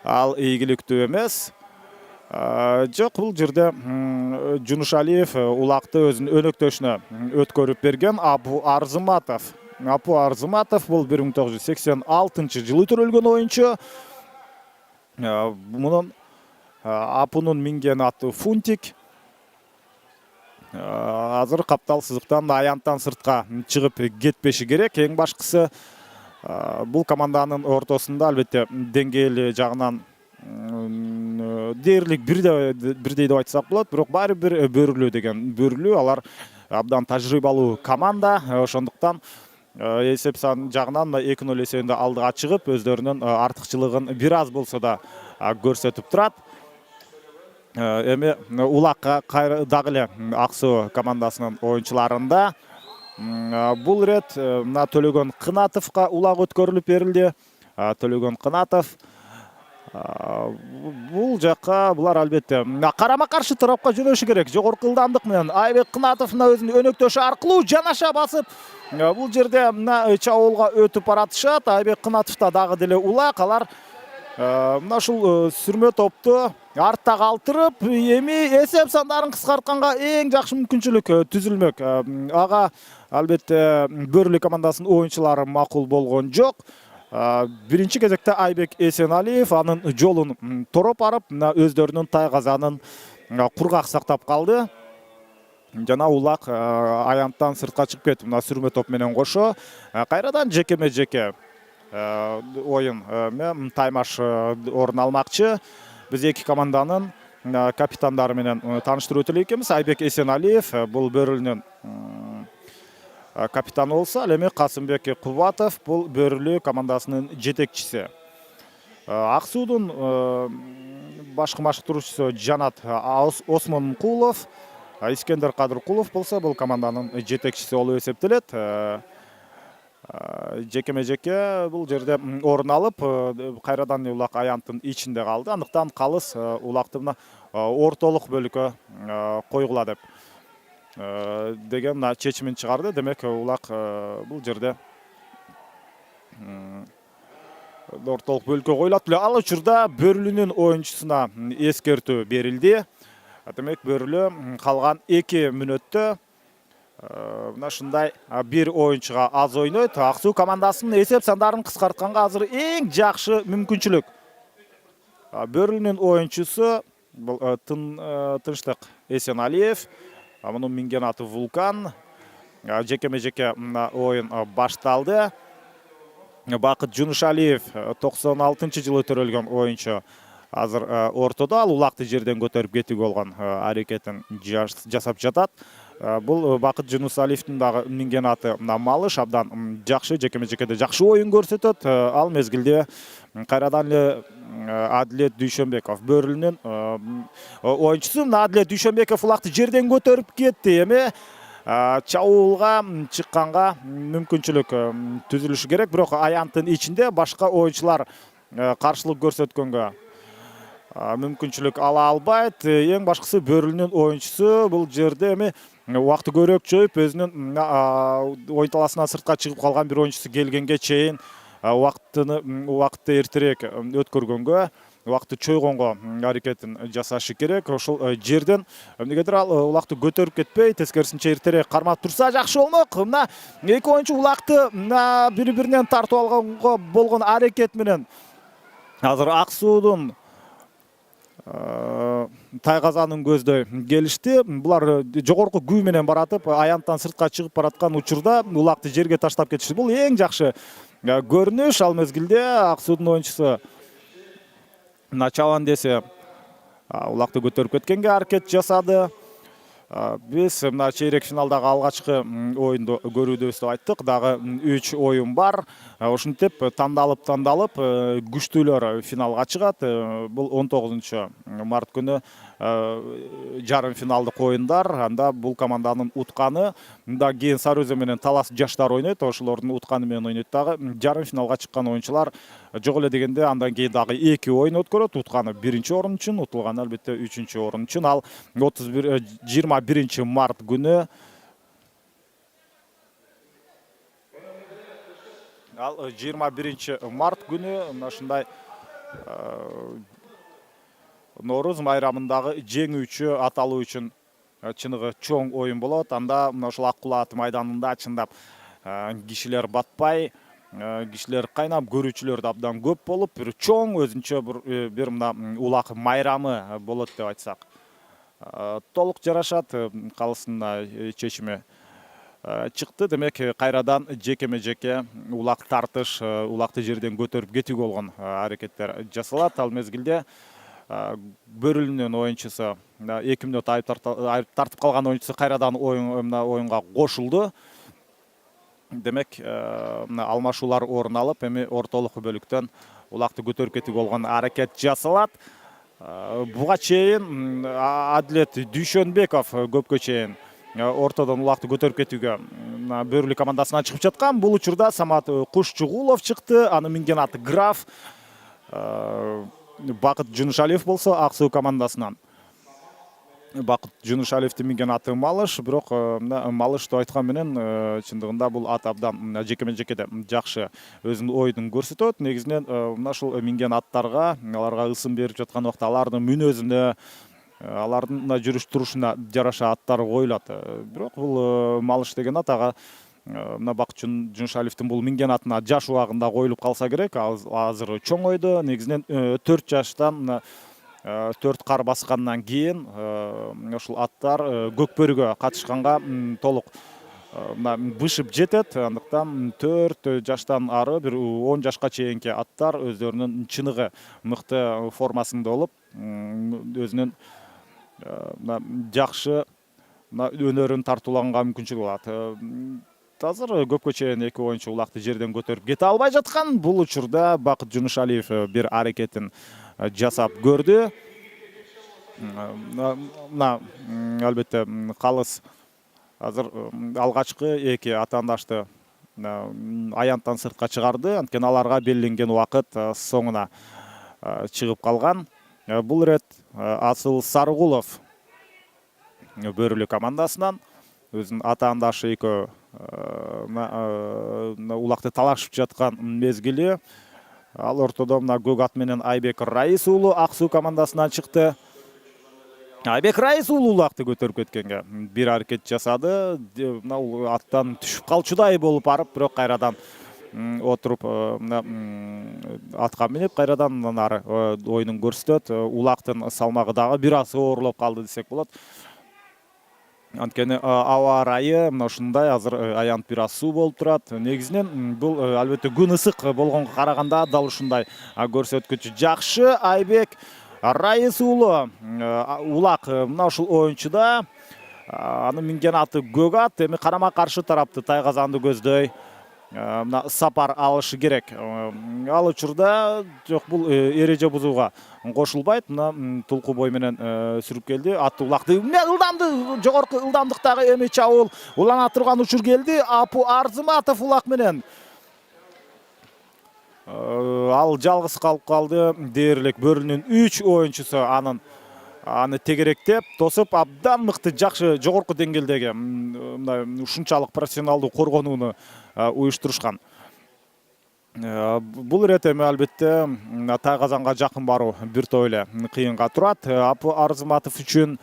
ал ийгиликтүү эмес. Жок, бул жерде Жунушалиев Улакты өзүнүн өнөктөшүнө өткөрүп берген. Абу Арзыматов Апуар Зыматов, бұл 1986 жылы төрөлгөн ойынчу. Мунун апунун минген аты Фунтик. Азыр каптал сызыктан аянттан сыртка чыгып кетпеши керек. Эң башкысы бул команданын ортосунда албетте деңгээли жагынан дээрлик бирдей деп айтсак болот, бирок баары бир Бөрүлүү деген Бөрүлүү, алар абдан тажрыйбалуу команда. Ошондуктан эсеп сан жагынан 2-0 эсебинде алдыга чыгып, өздөрүнүн артыкчылыгын бир аз болсо да көрсөтүп турат. Эми улакка дагы эле Ак Суу командасынын оюнчуларында бул рет мына Төлөгөн Кынатовго улак өткөрүлүп берилди. Төлөгөн Кынатов бул жакка булар албетте карама каршы тарапка жөнөшү керек. Жогорку ылдамдык менен Айбек Кынатов өзүнүн өнөктөшү аркылуу жанаша басып бул жерде мына чабуулга өтүп баратышат. Айбек Кынатовда дагы деле улак, алар мына ушул сүрмө топту артта калтырып, эми эсеп сандарын кыскартканга эң жакшы мүмкүнчүлүк түзүлмөк. Ага албетте Бөрүлүү командасынын оюнчулары макул болгон жок. Биринчи кезекте Айбек Эсеналиев анын жолун тороп барып, өздөрүнүн тайгазанын кургак сактап калды. Жана улак аянттан сыртка чыгып кетти. Мына сүрмө топ менен кошо кайрадан жекеме-жеке ойын таймаш орун алмакчы. Биз эки команданын капитандары менен тааныштырып өтөлү экенбиз. Айбек Эсеналиев бул Бөрүлүүнүн капитаны болсо, ал эми Касымбек Кубатов бул Бөрүлүү командасынын жетекчиси. Ак Суудун башкы машыктыруучусу Жанат Осмонкулов, Искендер Кадыркулов болсо бул команданын жетекчиси болуп эсептелет. Жекеме-жеке бул жерде орун алып, кайрадан улак аянттын ичинде калды. Андыктан калыс улакты мына ортолук бөлүккө койгула деп деген чечимин чыгарды. Демек улак бул жерде ортолук бөлүккө коюлат. Ал учурда Бөрүлүүнүн оюнчусуна эскертүү берилди. Демек Бөрүлүү калган 2 мүнөттө мына ушундай бир оюнчуга аз ойнойт. Ак Суу командасынын эсеп сандарын кыскартканга азыр эң жакшы мүмкүнчүлүк. Бөрүлүүнүн оюнчусу бул Тынчтык Эсеналиев, мунун минген аты Вулкан. Жекеме-жеке оюн башталды. Бакыт Жунушалиев 96 жылы төрөлгөн оюнчу азыр ортодо. Ал улакты жерден көтөрүп кетүүгө болгон аракетин жасап жатат. Бул Бакыт Жунусалиевдин дагы минген аты Малыш, абдан жакшы жекеме-жекеде жакшы оюн көрсөтөт. Ал мезгилде кайрадан эле Адилет Дүйшөнбеков, Бөрүлүүнүн оюнчусу. Адилет Дүйшөнбеков улакты жерден көтөрүп кетти. Эми чабуулга чыкканга мүмкүнчүлүк түзүлүшү керек, бирок аянттын ичинде башка оюнчулар каршылык көрсөткөнгө мүмкүнчүлүк ала албайт. Эң башкысы Бөрүлүүнүн оюнчусу бул жерде эми убакты көрөк чөйүп, өзүнүн оюн талаасынан сыртка чыгып калган бир оюнчусу келгенге чейин убакытты эртерээк өткөргөнгө, убакытты чойгонго аракетин жасашы керек. Ошол жерден эмнегедир ал улакты көтөрүп кетпей, тескерисинче эртерээк кармап турса жакшы болмок. Мына эки оюнчу улакты бири-биринен тартып алганга болгон аракет менен азыр Ак Суудун тайгазанын көздөй келишти. Булар жогорку күү менен баратып, аянттан сыртка чыгып бараткан учурда улакты жерге таштап кетишти. Бул эң жакшы көрүнүш. Ал мезгилде Ак Суудун оюнчусу чабан десе улакты көтөрүп кеткенге аракет жасады. Биз мына чейрек финалдагы алгачкы оюнду көрүүдөбүз деп айттык. Дагы 3 оюн бар. Ошентип тандалып күчтүүлөр финалга чыгат. Бул 19 март күнү жарым финалдык оюндар. Анда бул команданын утканы мында кийин Сары Өзөн менен Талас жаштар ойнойт. Ошолордун утканы менен ойнойт. Дагы жарым финалга чыккан оюнчулар жок эле дегенде андан кийин дагы 2 оюн өткөрөт. Утканы 1-чи орун үчүн, утулганы албетте 3-чү орун үчүн. Ал 21 март күнү Ал 21 март күнү мына ушундай Нооруз майрамындагы жеңүүчү аталуу үчүн чыныгы чоң оюн болот. Анда мына ушул Ак Кулаа аты майданында чындап кишилер батпай, кишилер кайнап, көрүүчүлөр да абдан көп болуп, бир чоң өзүнчө бир мына улак майрамы болот деп айтсак толук жарашат. Калысына чечими чыкты. Демек кайрадан жекеме жеке улак тартыш, улакты жерден көтөрүп кетүүгө болгон аракеттер жасалат. Ал мезгилде Бөрүлүнүн оюнчусу 2 мүнөт айып тартып калган оюнчусу кайрадан оюнга кошулду. Демек алмашуулар орун алып, эми ортолук бөлүктөн улакты көтөрүп кетүүгө болгон аракет жасалат. Буга чейин Адилет Дүйшөнбеков көпкө чейин ортодон улакты көтөрүп кетүүгө Бөрүлү командасынан чыгып жаткан. Бул учурда Самат Кушчугулов чыкты. Анын минген аты Граф. Бакыт Жунушалиев болсо Ак Суу командасынан. Бакыт Жунушалиевдин минген аты Малыш, бирок Малыш деп айткан менен чындыгында бул ат абдан жекеме жекеде жакшы өзүнүн ойдун көрсөтөт. Негизинен мына ушул минген аттарга, аларга ысым берип жаткан убакта алардын мүнөзүнө, алардын жүрүш турушуна жараша аттар коюлат. Бирок бул Малыш деген ат ага мына Бакыт Жунушалиевдин бул минген атына жаш убагында коюлуп калса керек. Азыр чоңойду. Негизинен 4 жаштан 4 кар баскандан кийин ушул аттар көкбөрүгө катышканга толук бышып жетет. Андыктан 4 жаштан ары бир 10 жашка чейинки аттар өздөрүнүн чыныгы мыкты формасында болуп, өзүнүн жакшы өнөрүн тартуулаганга мүмкүнчүлүк алат. Азыр көпкө чейин 2 оюнчу улакты жерден көтөрүп кете албай жаткан. Бул учурда Бакыт Жунушалиев бир аракетин жасап көрдү. Мына албетте калыс азыр алгачкы 2 атаандашты аянттан сыртка чыгарды. Анткени аларга белгиленген убакыт соңуна чыгып калган. Бул ирет Асыл Сарыгулов Бөрүлү командасынан өзүнүн атаандашы экөө улакты талашып жаткан мезгили. Ал ортодо мына көк ат менен Айбек Раис уулу Ак Суу командасынан чыкты. Айбек Раис уулу улакты көтөрүп кеткенге бир аракет жасады. Мына аттан түшүп калчудай болуп барып, бирок кайрадан отуруп атка минип кайрадан ары оюнун көрсөтөт. Улактын салмагы дагы бир аз оорлоп калды десек болот. Анткени аба ырайы мына ушундай, азыр аянт бир аз суу болуп турат. Негизинен бул албетте күн ысык болгонго караганда дал ушундай көрсөткүчү жакшы. Айбек Раис уулу улак мына ушул оюнчуда. Анын минген аты көк ат. Эми карама каршы тарапты тайгазанды көздөй мына сапар алышы керек. Ал учурда жок, бул эреже бузууга кошулбайт. Мына тулку бой менен сүрүп келди. Атты улакты ылдамды, жогорку ылдамдыктагы эми чабуул улана турган учур келди. Апу Арзыматов улак менен ал жалгыз калып калды. Дээрлик Бөрүнүн 3 оюнчусу аны тегеректеп, тосуп, абдан мыкты, жакшы жогорку деңгээлдеги ушунчалык профессионалдуу коргонууну уюштурушкан. Бул ирет эми албетте тайгазанга жакын баруу бир топ эле кыйынга турат. Апу Арзыматов үчүн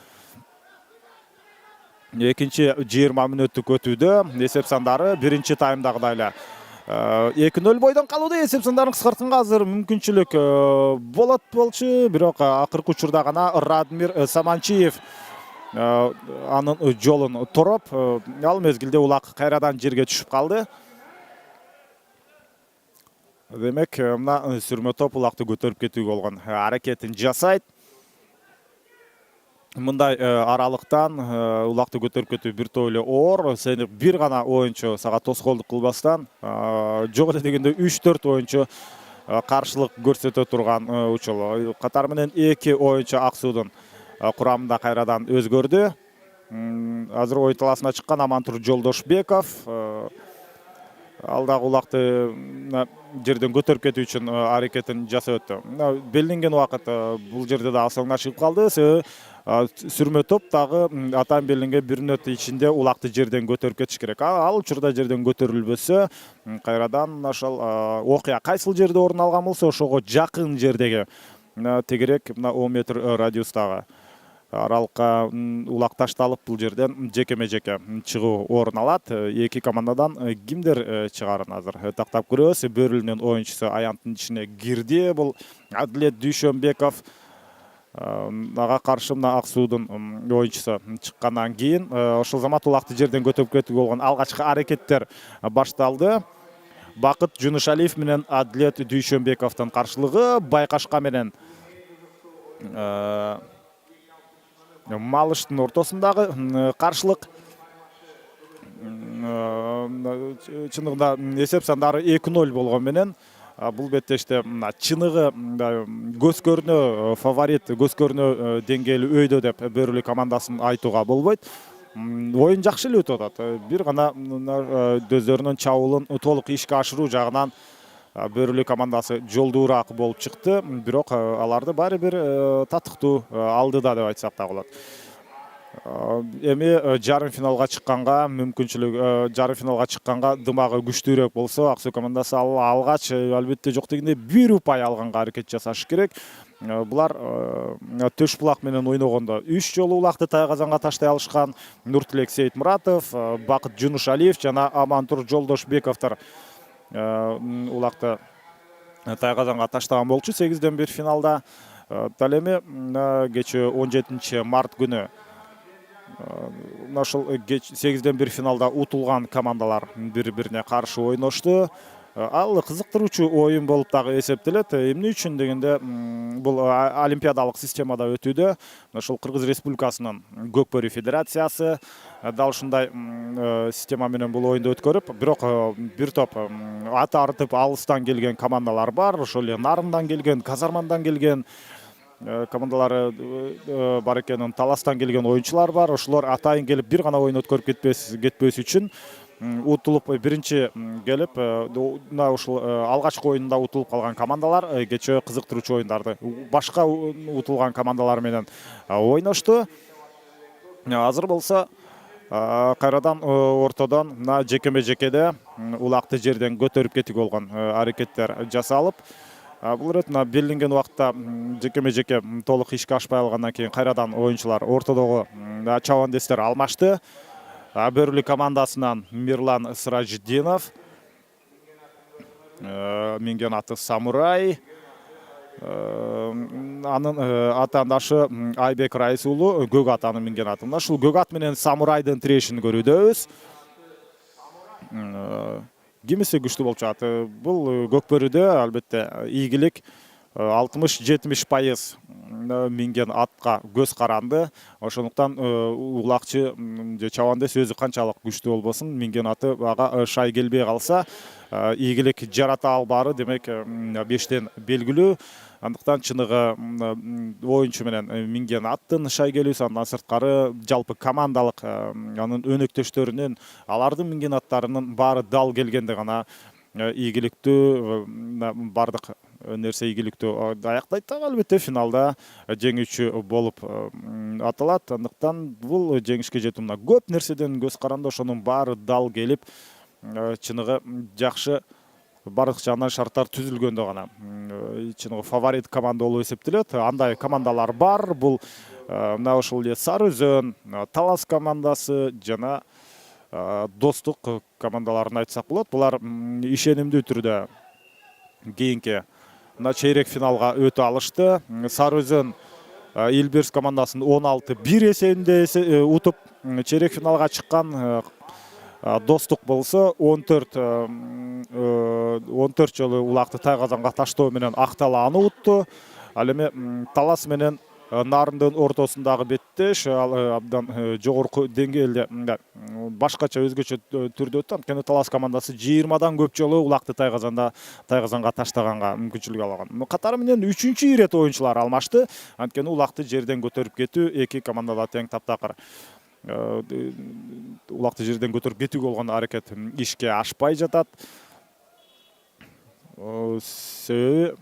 экинчи 20 мүнөттүк өтүүдө эсеп сандары биринчи таймдагыдай эле 2-0 бойдон калууда. Эсеп сандарын кыскартканга азыр мүмкүнчүлүк болот болчу, бирок акыркы учурда гана Радмир Саманчиев анын жолун тороп, ал мезгилде улак кайрадан жерге түшүп калды. Демек, мына сүрмө топ улакты көтөрүп кетүүгө болгон аракетин жасайт. Мындай аралыктан улакты көтөрүп кетүү бир топ эле оор. Сени бир гана оюнчу сага тоскоолдук кылбастан, жок эле дегенде 3-4 оюнчу каршылык көрсөтө турган учул. Катар менен 2 оюнчу Ак Суудун курамында кайрадан өзгөрдү. Азыр оюн талаасына чыккан Амантур Жолдошбеков. Ал дагы улакты жерден көтөрүп кетүү үчүн аракетин жасап өттү. Белгиленген убакыт бул жерде да соңуна чыгып калды. Сүрмө топ дагы атайын белгиленген 1 мүнөт ичинде улакты жерден көтөрүп кетиш керек. Ал учурда жерден көтөрүлбөсө, кайрадан ошол окуя кайсыл жерде орун алган болсо, ошого жакын жердеги тегерек 10 метр радиустагы аралыкка улак ташталып бул жерден жекеме жеке чыгуу орун алат. Эки командадан кимдер чыгарын азыр тактап көрөбүз. Бөрүлүнүн оюнчусу аянттын ичине кирди. Бул Адилет Дүйшөнбеков. Ага каршы мына Ак Суудун оюнчусу чыккандан кийин ошол замат улакты жерден көтөрүп кетүүгө болгон алгачкы аракеттер башталды. Бакыт Жунушалиев менен Адилет Дүйшөнбековдун каршылыгы, Байкашка менен Малыштын ортосундагы каршылык. Чыныгында эсеп сандары 2-0 болгон менен бул беттеште чыныгы көз көрүнө фаворит, көз көрүнө деңгээли өйдө деп Бөрүлү командасын айтууга болбойт. Оюн жакшы эле өтүп атат. Бир гана өздөрүнүн чабуулун толук ишке ашыруу жагынан Бөрүлү командасы жолдуураак болуп чыкты. Бирок аларды баары бир татыктуу алдыда деп айтсак да болот. Эми жарым финалга чыкканга мүмкүнчүлүк, жарым финалга чыкканга дымагы күчтүүрөөк болсо, Ак Суу командасы алгач албетте жок дегенде бир упай алганга аракет жасашы керек. Булар Төш булак менен ойногондо 3 жолу улакты тайказанга таштай алышкан. Нуртилек Сейитмуратов, Бакыт Жунушалиев жана Амантур Жолдошбековдор улакты тайказанга таштаган болчу 8-1 финалда. Ал эми кечээ 17 март күнү ошол 8-1 финалда утулган командалар бири-бирине каршы ойношту. Ал кызыктыруучу оюн болуп дагы эсептелет. Эмне үчүн дегенде бул олимпиадалык системада өтүүдө. Ошол Кыргыз Республикасынын Көкбөрү федерациясы дал ушундай система менен бул оюнду өткөрүп, бирок бир топ аты артып алыстан келген командалар бар. Ошол эле Нарындан келген, Казармандан келген командалары бар экенин, Таластан келген оюнчулар бар. Ошолор атайын келип бир гана оюн өткөрүп кетпеш үчүн утулуп биринчи келип ушул алгачкы оюнда утулуп калган командалар кечээ кызыктыруучу оюндарды башка утулган командалар менен ойношту. Азыр болсо кайрадан ортодон жекеме жекеде улакты жерден көтөрүп кетүүгө болгон аракеттер жасалып, бул ирет белгиленген убакытта жекеме жеке толук ишке ашпай алгандан кийин кайрадан оюнчулар ортодогу чабандестер алмашты. Бөрүлү командасынан Мирлан Сыражиддинов, минген аты Самурай, анын атаандашы Айбек Раис уулу көк атаны минген аты. Ушул көк ат менен Самурайдын тирешин көрүүдөбүз. Кимиси күчтүү болуп чыгат. Бул Көкбөрүдө албетте ийгилик 60-70% минген атка көз каранды. Ошондуктан улакчы же чабандес өзү канчалык күчтүү болбосун, минген аты ага шай келбей калса, ийгилик жарата албаары демек 5тен белгилүү. Андыктан чыныгы оюнчу менен минген аттын шай келүүсү, андан сырткары жалпы командалык анын өнөктөштөрүнүн, алардын минген аттарынын баары дал келгенде гана ийгиликтүү бардык нерсе ийгиликтүү аяктайт. Албетте финалда жеңүүчү болуп аталат. Андыктан бул жеңишке жетүү көп нерседен көз каранды, ошонун баары дал келип, чыныгы жакшы бардык жагынан шарттар түзүлгөндө гана чыныгы фаворит команда болуп эсептелет. Андай командалар бар. Бул мына ошол эле Сары Өзөн, Талас командасы жана Достук командаларын айтсак болот. Булар ишенимдүү түрдө кийинки чейрек финалга өтө алышты. Сары Өзөн Илбирс командасын 16-1 эсебинде утуп чейрек финалга чыккан. Достук болсо 14 жолу улакты тайказанга таштоо менен Акталааны утту. Ал эми Талас менен Нарындын ортосундагы беттеш абдан жогорку деңгээлде башкача өзгөчө түрдө өттү. Анткени Талас командасы 20дан көп жолу улакты тайказанга таштаганга мүмкүнчүлүк алган. Катары менен 3-чү ирет оюнчулар алмашты. Анткени улакты жерден көтөрүп кетүү эки командада тең таптакыр. Улакты жерден көтөрүп кетүүгө болгон аракет ишке ашпай жатат. Себеби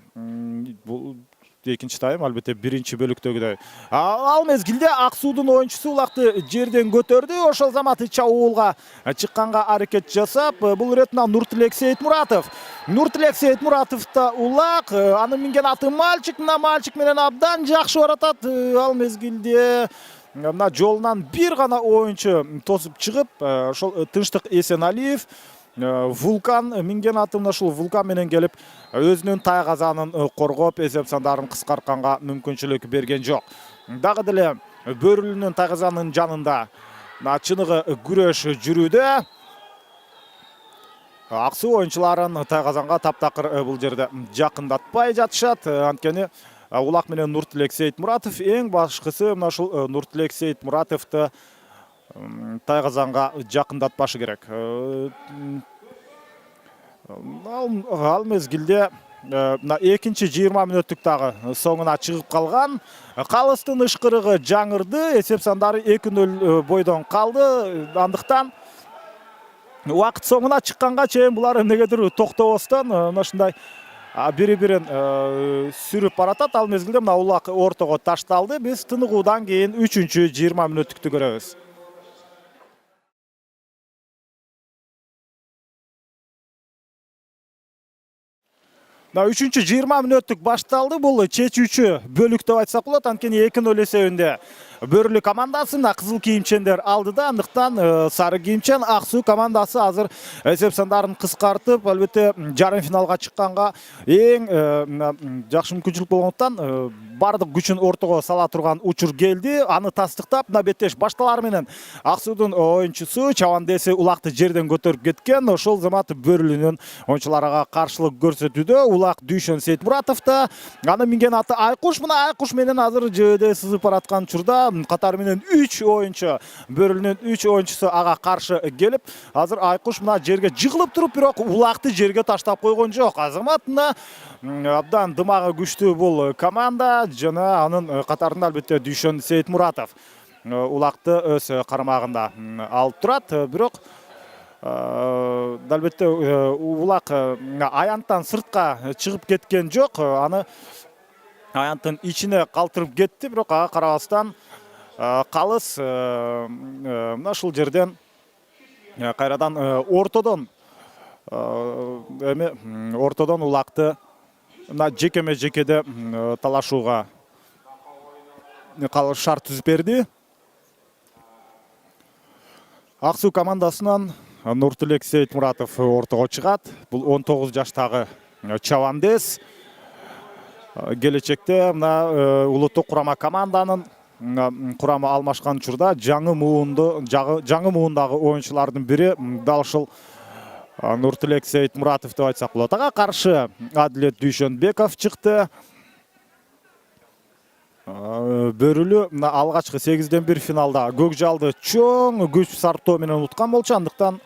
экинчи тайм албетте биринчи бөлүктөгүдөй. Ал мезгилде ак суудун оюнчусу улакты жерден көтөрдү. Ошол заматы чабуулга чыкканга аракет жасап, бул ирет Нуртилек Сейитмуратов. Нуртилек Сейитмуратовда улак, анын минген аты Мальчик. Мальчик менен абдан жакшы баратат. Ал мезгилде мына жолунан бир гана оюнчу тосуп чыгып, ошол Тынчтык Эсеналиев Вулкан минген аты мына ушул Вулкан менен келип өзүнүн тайгазанын коргоп, эсеп сандарын кыскартканга мүмкүнчүлүк берген жок. Дагы деле Бөрүлүнүн тайгазанын жанында чыныгы күрөш жүрүүдө. Ак суу оюнчуларын тайгазанга таптакыр бул жерде жакындатпай жатышат. Анткени улак менен Нуртилек Сейитмуратов эң башкысы мына ушул Нуртилек Сейитмуратовду тайгазанга жакындатпашы керек. Ал мезгилде экинчи 20 мүнөттүк дагы соңуна чыгып калган. Калыстын ышкырыгы жаңырды, эсеп сандары 2-0 бойдон калды. Андыктан убакыт соңуна чыкканга чейин булар эмнегедир токтобостон мына ушундай бири-бирин сүрүп баратат. Ал мезгилде мына улак ортого ташталды. Биз тыныгуудан кийин 3-20 мүнөттүктү көрөбүз. Үчүнчү 20 мүнөттүк башталды. Бул чечүүчү бөлүк деп айтсак болот. Анткени 2-0 эсебинде Бөрүлү командасы кызыл кийимчендер алдыда. Андыктан сары кийимчен ак суу командасы азыр эсеп сандарын кыскартып, албетте жарым финалга чыкканга эң жакшы мүмкүнчүлүк болгондуктан бардык күчүн ортого сала турган учур келди. Аны тастыктап, мына беттеш башталары менен ак суудун оюнчусу Чавандеси улакты жерден көтөрүп кеткен. Ошол замат Бөрүлүнүн оюнчуларга каршылык көрсөтүүдө улак Дүйшөн Сейитмуратовда. Аны минген аты Айкуш. Мына Айкуш менен азыр жөөдө сызып бараткан учурда катары менен 3 оюнчу, Бөрүлүнүн 3 оюнчусу ага каршы келип, азыр Айкуш мына жерге жыгылып туруп, бирок улакты жерге таштап койгон жок. Азамат мына абдан дымагы күчтүү бул команда жана анын катарында албетте Дүйшөн Сейитмуратов улакты өз карамагында алып турат. Бирок албетте улак аянттан сыртка чыгып кеткен жок. Аны аянттын ичине калтырып кетти, бирок ага карабастан калыс мына ушул жерден кайрадан ортодон улакты мына жекеме жекеде талашууга шарт түзүп берди. Ак суу командасынан Нуртилек Сейитмуратов ортого чыгат. Бул 19 жаштагы Чавандес. Келечекте мына улуттук курама команданын курамы алмашкан учурда жаңы муундагы оюнчулардын бири дал ушул Нуртилек Сейитмуратов деп айтсак болот. Ага каршы Адилет Дүйшөнбеков чыкты. Бөрүлү алгачкы 8-1 финалда Көкжалды чоң күч сарптоо менен уткан болчу. Андыктан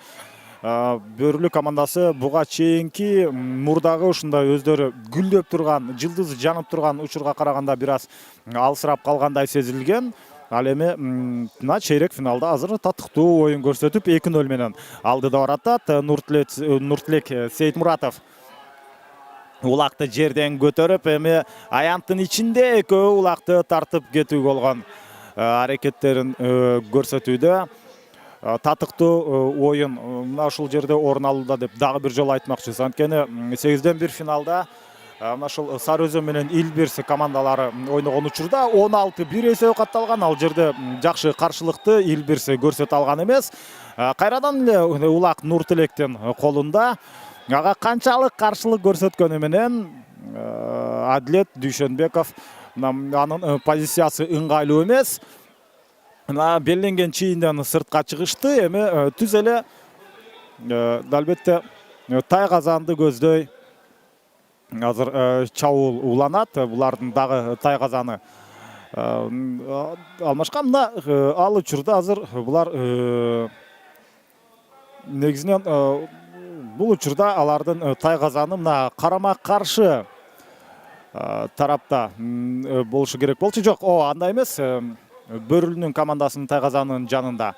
Бөрүлү командасы буга чейинки мурдагы ушундай өздөрү гүлдөп турган, жылдызы жанып турган учурга караганда бир аз алсырап калгандай сезилген. Ал эми мына чейрек финалда азыр татыктуу оюн көрсөтүп 2-0 менен алдыда баратат. Нуртилек Сейитмуратов улакты жерден көтөрүп, эми аянттын ичинде экөө улакты тартып кетүү болгон аракеттерин көрсөтүүдө. Татыктуу оюн мына ушул жерде орун алууда деп дагы бир жолу айтмакчыбыз. Анткени 8-1 финалда мына ушул Сары Өзөн менен Илбирс командалары ойногон учурда 16-1 эсеби катталган. Ал жерде жакшы каршылыкты Илбирс көрсөтө алган эмес. Кайрадан эле улак Нуртилектин колунда. Ага канчалык каршылык көрсөткөнү менен Адилет Дүйшөнбеков анын позициясы ыңгайлуу эмес. Белленген чийинден сыртка чыгышты. Эми түз эле албетте тайгазанды көздөй азыр чабуул уланат. Булардын дагы тайгазаны алмашкан. Ал учурда азыр булар негизинен бул учурда алардын тайгазаны мына карама каршы тарапта болушу керек болчу. Жок, андай эмес. Бөрүлүнүн командасынын тайгазанын жанында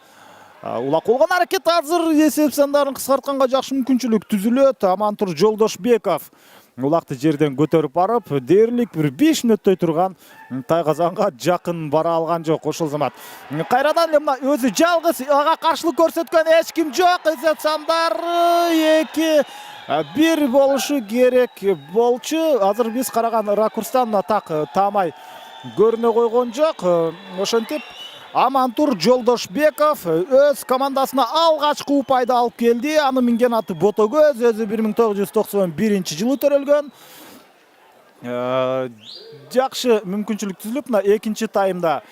улак болгон аракет азыр эсеп сандарын кыскартканга жакшы мүмкүнчүлүк түзүлөт. Амантур Жолдошбеков улакты жерден көтөрүп барып, дээрлик бир 5 мүнөттөй турган Тайгазанга жакын бара алган жок ошол замат. Кайрадан эле мына өзү жалгыз ага каршылык көрсөткөн эч ким жок. Эсеп сандары 2-1 болушу керек болчу. Азыр биз караган ракурстан так таамай көрүнө койгон жок. Ошентип Амантур Жолдошбеков өз командасына алгачкы упайды алып келди. Аны минген аты Ботогөз, өзү 1991-жылы төрөлгөн. Жакшы мүмкүнчүлүк түзүлүп, мына экинчи таймда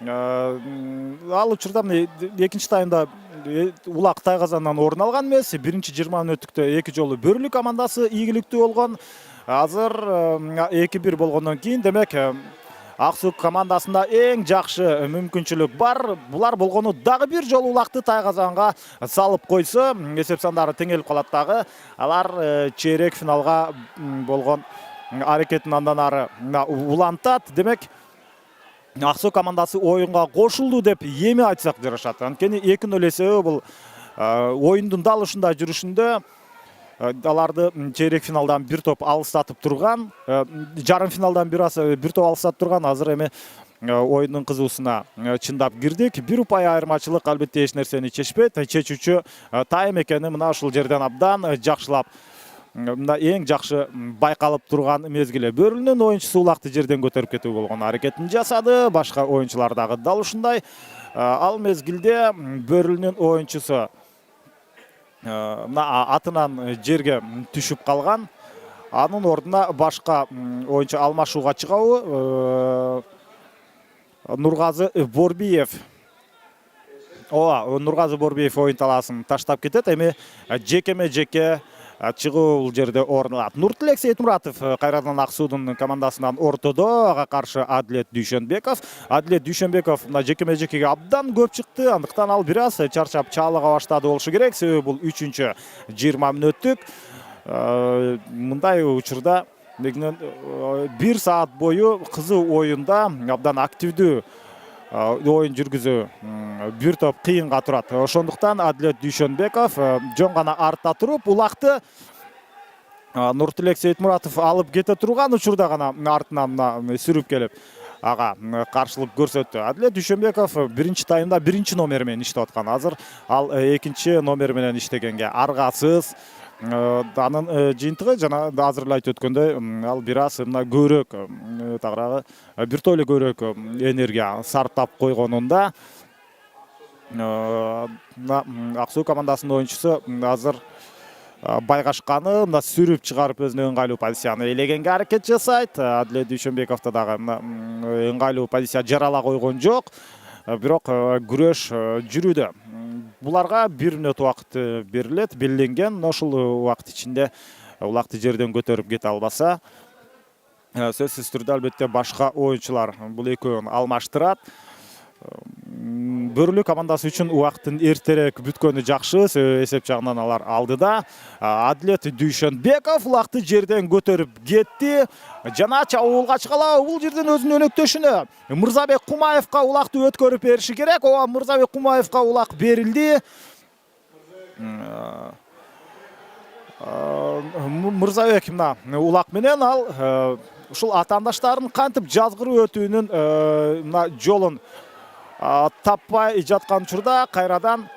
ал учурда экинчи таймда улак Тайгазандан орун алган эмес. Биринчи 20 мүнөттүктө эки жолу Бөрүлү командасы ийгиликтүү болгон. Азыр 2-1 болгондон кийин демек Аксу командасында эң жакшы мүмкүнчүлүк бар. Булар болгону дагы бир жолу улакты Тайгазанга салып койсо, эсеп сандары теңелип калат дагы. Алар чейрек финалга болгон аракетин андан ары улантат. Демек Аксу командасы оюнга кошулду деп эми айтсак жарашат. Анткени 2-0 эсеби бул оюндун дал ушундай жүрүшүндө аларды чейрек финалдан бир топ алыстатып турган, жарым финалдан бир топ алыстатып турган. Азыр эми оюндун кызуусуна чындап кирдик. Бир упай айырмачылык албетте эч нерсени чечпейт. Чечүүчү тайм экени мына ушул жерден абдан жакшылап, мына эң жакшы байкалып турган мезгили. Бөрүлүнүн оюнчусу улакты жерден көтөрүп кетүү болгон аракетин жасады. Башка оюнчулар дагы дал ушундай. Ал мезгилде Бөрүлүнүн оюнчусу атынан жерге түшүп калган. Анын ордуна башка оюнчу алмашууга чыгабы Нургазы Борбиев. Нургазы Борбиев оюн талаасын таштап кетет. Эми жекеме-жеке чыгуу бул жерде орун алат. Нуртилек Сейтмуратов кайрадан Аксуунун командасынан ортодо, ага каршы Адилет Дүйшөнбеков. Адилет Дүйшөнбеков мына жекеме-жекеге абдан көп чыкты. Андыктан ал бир аз чарчап чаалыга баштады болушу керек. Себеби бул 3-20 мүнөттүк. Мындай учурда 1 саат бою кызуу оюнда абдан активдүү оюн жүргүзүү бир топ кыйынга турат. Ошондуктан Адилет Дүйшөнбеков жөн гана артта туруп, улакты Нуртилек Сейтмуратов алып кете турган учурда гана артынан сүрүп келип ага каршылык көрсөттү. Адилет Дүйшөнбеков биринчи таймда биринчи номер менен иштеп аткан. Азыр ал экинчи номер менен иштегенге аргасыз. Анын жыйынтыгы жана азыр эле айтып өткөндөй, ал бир аз көбүрөөк тагыраагы бир тойлы көбүрөөк энергия сарптап койгонунда. Аксуу командасынын оюнчусу азыр байгашканы сүрүп чыгарып өзүнө ыңгайлуу позицияны ээлегенге аракет жасайт. Адилет Дүйшөнбековдо дагы ыңгайлуу позиция жарала койгон жок. Бирок күрөш жүрүүдө. Буларга 1 мүнөт убакыт берилет, белгиленген. Ошол убакыт ичинде улакты жерден көтөрүп кете албаса, сөзсүз түрдө албетте башка оюнчулар бул экөөнү алмаштырат. Бөрүлү командасы үчүн убакыттын эртерээк бүткөнү жакшы, эсеп жагынан алар алдыда. Адилет Дүйшөнбеков улакты жерден көтөрүп кетти. Жана чабуулга чыгала. Бул жерден өзүнүн өнөктөшүнө Мырзабек Кумаевка улакты өткөрүп бериши керек. Мырзабек Кумаевка улак берилди. Мырзабек мына улак менен ал ушул атаандаштарын кантип жазгырып өтүүнүн жолун таппай жаткан учурда кайрадан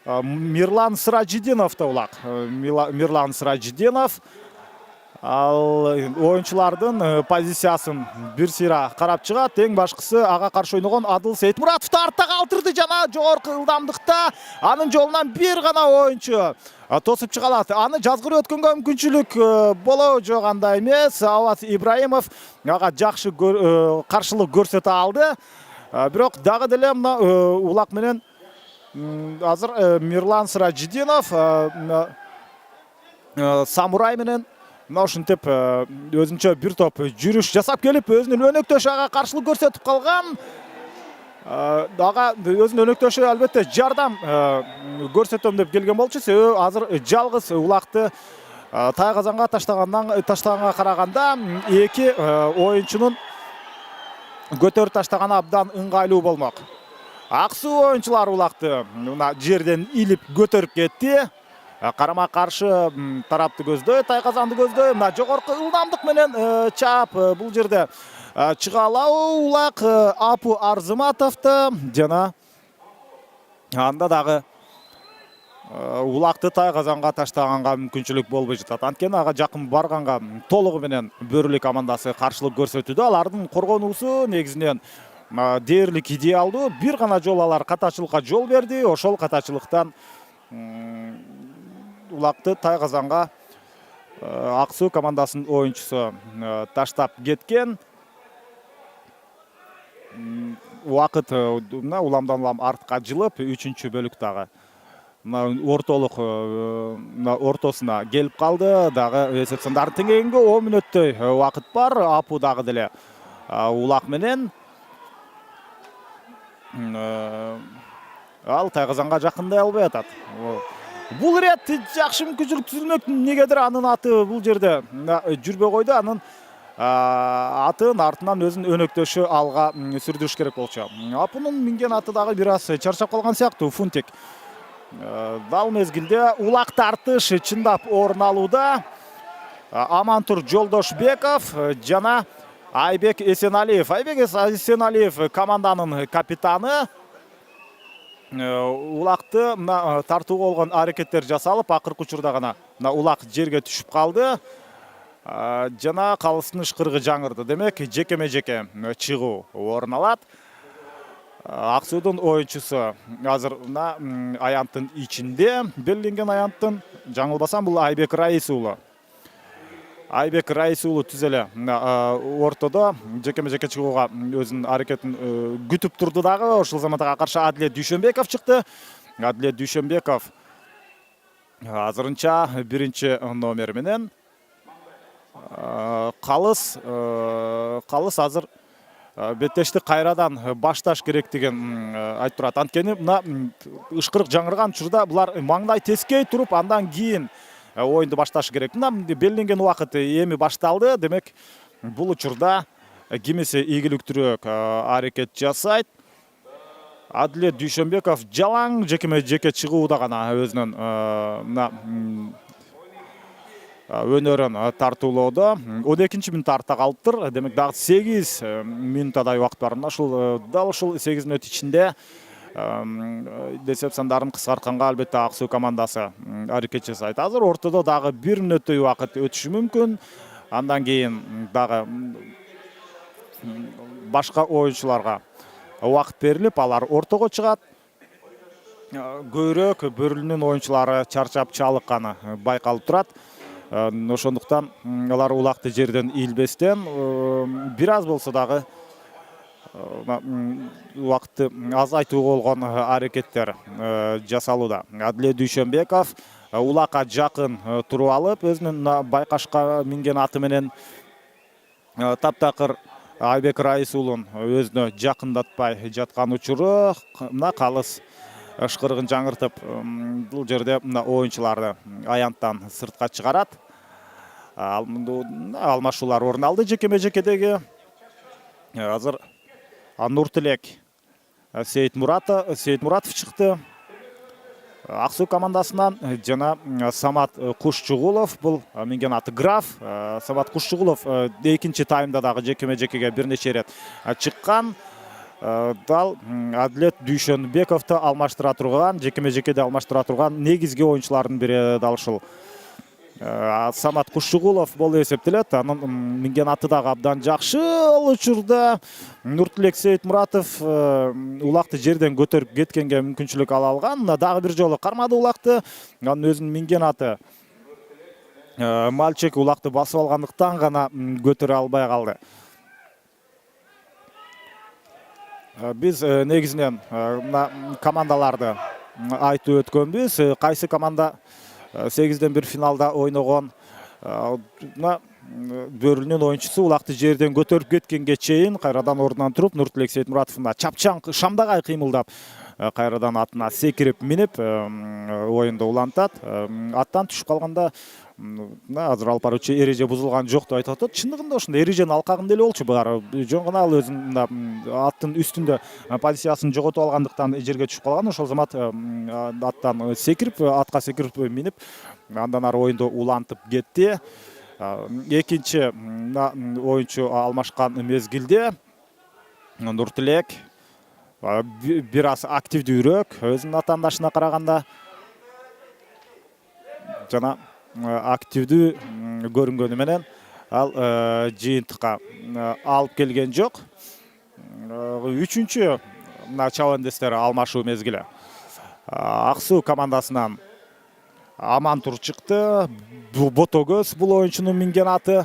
Мирлан Сыражидинов да улак. Мирлан Сыражидинов ал оюнчулардын позициясын бир сыйра карап чыгат. Эң башкысы ага каршы ойногон Адыл Сейтмуратовду артта калтырды жана жогорку ылдамдыкта анын жолунан бир гана оюнчу тосуп чыга алат. Аны жазгырып өткөнгө мүмкүнчүлүк болобу жок андай эмес. Аваз Ибраимов ага жакшы каршылык көрсөтө алды. Бирок дагы деле мына улак менен азыр Мирлан Сыражидинов Самурай менен ушинтип өзүнчө бир топ жүрүш жасап келип, өзүнүн өнөктөшү ага каршылык көрсөтүп калган. Ага өзүнүн өнөктөшү албетте жардам көрсөтөм деп келген болчу. Себеби азыр жалгыз улакты Тайгазанга таштаганга караганда эки оюнчунун көтөрүп таштаганы абдан ыңгайлуу болмок. Аксуу оюнчулар улакты мына жерден илип көтөрүп кетти. карама каршы тарапты көздөй, Тайказанды көздөй. Мына жогорку ылдамдык менен чап бул жерде чыга алабы Улак Апу Арзыматовду жана анда дагы Улакты Тайказанга таштаганга мүмкүнчүлүк болбой жатат. Анткени ага жакын барганга толугу менен Бөрүлүк командасы каршылык көрсөтүүдө. Алардын коргонуусу негизинен дээрлик идеалдуу. Бир гана жолу алар катачылыкка жол берди. Ошол катачылыктан Улакты Тайказанга Ак Суу командасынын оюнчусу таштап кеткен. Убакыт уламдан улам артка жылып, 3-чү бөлүктагы ортолук ортосуна келип калды. Дагы эсеп сандардын теңегинге 10 мүнөттөй убакыт бар. Апу дагы деле Улак менен ал Тайказанга жакындай албай атат. Бул ирет жакшы мүмкүнчүлүк түзүлмөк. Негедир анын аты бул жерде жүрбөй койду. Анын атын артынан өзүнүн өнөктөшү алга сүрдүрүш керек болчу. Апунун минген аты дагы бир аз чарчап калган сыяктуу. Фунтик дал мезгилде Улак тартыш чындап орун алууда. Амантур Жолдошбеков жана Айбек Эсеналиев. Айбек Эсеналиев команданын капитаны. Улакты тартууга болгон аракеттер жасалып, акыркы учурда гана Улак жерге түшүп калды. Жана калыстын ышкырыгы жаңырды. Демек, жекеме-жеке чыгуу орун алат. Ак Суудун оюнчусу азыр аянттын ичинде белгиленген аянттын, жаңылбасам бул Айбек Раис уулу. Айбек Раис уулу түз эле ортодо жекеме-жеке чыгууга өзүнүн аракетин күтүп турду дагы. Ошол заматага каршы Адилет Дүйшөнбеков чыкты. Адилет Дүйшөнбеков азырынча 1-номер менен калыс азыр беттешти кайрадан башташ керектигин айтып турат. Анткени мына ышкырык жаңырган учурда булар маңдай тескей туруп, андан кийин оюнду башташ керек. Мына белгиленген убакыт эми башталды. Демек, бул учурда кимиси ийгиликтүүрөөк аракет жасайт. Адилет Дүйшөнбеков жалаң жекеме-жеке чыгууда гана өзүнүн өнөрүн тартуулоодо. 12-чи мүнөт артта калыптыр. Демек, дагы 8 мүнөттай убакыт бар. Дал ушул 8 мүнөт ичинде эсеп сандарын кыскартканга албетте Ак Суу командасы аракет жасайт. Азыр ортодо дагы 1 мүнөттөй убакыт өтүшү мүмкүн. Андан кийин дагы башка оюнчуларга убакыт берилип, алар ортого чыгат. Көбүрөөк Бөрүлүнүн оюнчулары чарчап чалыкканы байкалып турат. Ошондуктан алар Улакты жерден ийилбестен бир аз болсо дагы убакытты азайтууга болгон аракеттер жасалууда. Адилет Дүйшөнбеков Улакка жакын туруп алып, өзүнүн байкашка минген аты менен таптакыр Айбек Раис уулун өзүнө жакындатпай жаткан учуру мына калыс ышкырыгын жаңыртып, бул жерде оюнчуларды аянттан сыртка чыгарат. Алмашуулар орун алды жекеме-жекедеги. Азыр Нуртилек Сейитмуратов чыкты Ак Суу командасынан, жана Самат Кушчугулов, бул минген аты Граф. Самат Кушчугулов 2-чи таймда дагы жекеме-жекеге бир нече ирет чыккан. Дал Адилет Дүйшөнбековду алмаштыра турган, жекеме-жекеде алмаштыра турган негизги оюнчулардын бири дал ушул Самат Кушчугулов болуп эсептелет. Анын минген аты дагы абдан жакшы. Ал учурда Нуртилек Сейитмуратов Улакты жерден көтөрүп кеткенге мүмкүнчүлүк ала алган. Дагы бир жолу кармады Улакты. Анын өзүнүн минген аты Мальчик Улакты басып алгандыктан гана көтөрө албай калды. Биз негизинен командаларды айтып өткөнбүз. Кайсы команда 8-ден 1 финалда ойногон. Бөрүлүнүн оюнчусу Улакты жерден көтөрүп кеткенге чейин кайрадан ордунан туруп, Нуртилек Сейитмуратов чапчаң шамдагай кыймылдап, кайрадан атына секирип минип оюнду улантат. Аттан түшүп калганда азыр алып баруучу эреже бузулган жок деп айтып атат. Чындыгында ошондой эреженин алкагында эле болчу бугар. Жөн гана ал өзүнүн аттын үстүндө позициясын жоготуп алгандыктан жерге түшүп калган. Ошол замат аттан секирип, атка секирип минип, андан ары оюнду улантып кетти. Экинчи оюнчу алмашкан мезгилде Нуртилек бир аз активдүүрөөк өзүнүн атаандашына караганда жана активдүү көрүнгөнү менен ал жыйынтыкка алып келген жок. Үчүнчү чабандестер алмашуу мезгили Ак Суу командасынан Амантур чыкты. Ботогөз бул оюнчунун минген аты.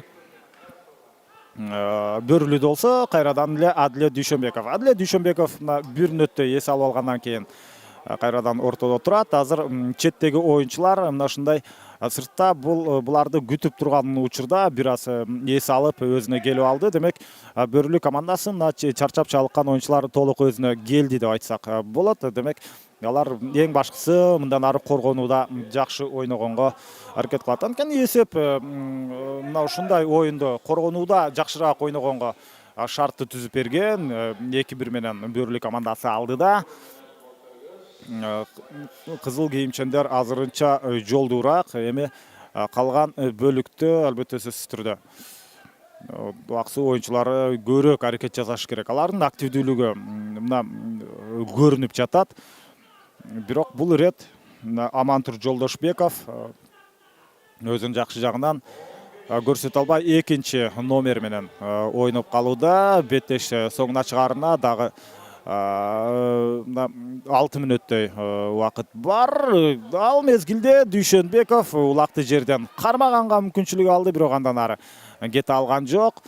Бөрүлүдө болсо кайрадан эле Адилет Дүйшөнбеков. Адилет Дүйшөнбеков бир мүнөттө эс алып алгандан кийин кайрадан ортодо турат. Азыр четтеги оюнчулар мына ушундай сыртта буларды күтүп турган учурда бир аз эс алып өзүнө келип алды. Демек Бөрүлү командасы мына чарчап чалыккан оюнчулар толук өзүнө келди деп айтсак болот. Демек алар эң башкысы мындан ары коргонууда жакшы ойногонго аракет кылат. Анткени эсеп мына ушундай оюнду коргонууда жакшыраак ойногонго шартты түзүп берген. 2-1 менен Бөрүлү командасы алдыда. Кызыл кийимчендер азырынча жолдуураак, эми калган бөлүктө албетте сөзсүз түрдө Ак Суу оюнчулары көбүрөөк аракет жасаш керек. Алардын активдүүлүгү мына көрүнүп жатат. Бирок бул ирет Амантур Жолдошбеков өзүнүн жакшы жагынан көрсөтө албай экинчи номер менен ойноп калууда. Беттеш соңуна чыгарына дагы 6 мүнөттөй убакыт бар. Ал мезгилде Дүйшөнбеков улакты жерден кармаганга мүмкүнчүлүк алды, бирок андан ары кете алган жок.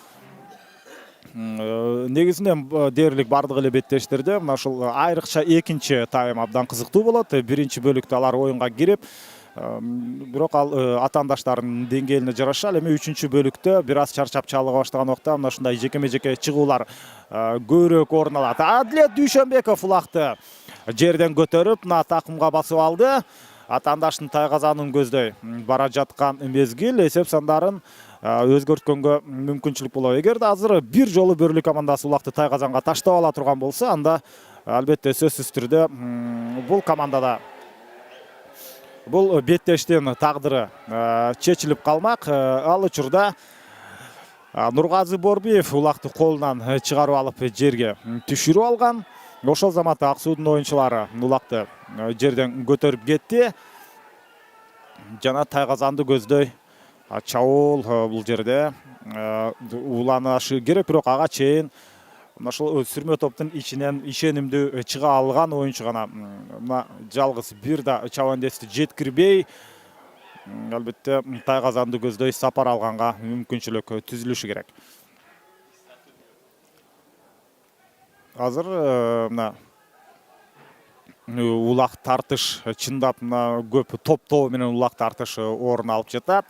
Негизинен дээрлик бардык эле беттештерде мына ушул айрыкча экинчи тайм абдан кызыктуу болот. Биринчи бөлүктө алар оюнга кирип, бирок ал атаандаштарынын деңгээлине жараша эми үчүнчү бөлүктө бир аз чарчап чалыга баштаган убакта мына ушундай жекеме-жеке чыгуулар көбүрөөк орун алат. Адилет Дүйшөнбеков улакты жерден көтөрүп, мына такымга басып алды. Атаандашынын тайгазанын көздөй бара жаткан мезгил эсеп сандарын өзгөрткөнгө мүмкүнчүлүк болот. Эгерде азыр бир жолу Бөрүлү командасы улакты тайгазанга таштап ала турган болсо, анда албетте сөзсүз түрдө бул командада бул беттештин тагдыры чечилип калмак. Ал учурда Нургазы Борбиев улакты колунан чыгарып алып жерге түшүрүп алган. Ошол заматта Ак Суудун оюнчулары улакты жерден көтөрүп кетти. Жана тайгазанды көздөй чабуул бул жерде уланышы керек, бирок ага чейин ошол сүрмө топтун ичинен ишенимдүү чыга алган оюнчу гана мына жалгыз бир да чабандести жеткирбей, албетте тайгазанды көздөй сапар алганга мүмкүнчүлүк түзүлүшү керек. Азыр мына улак тартыш чындап мына көп топтоо менен улак тартыш орун алып жатат.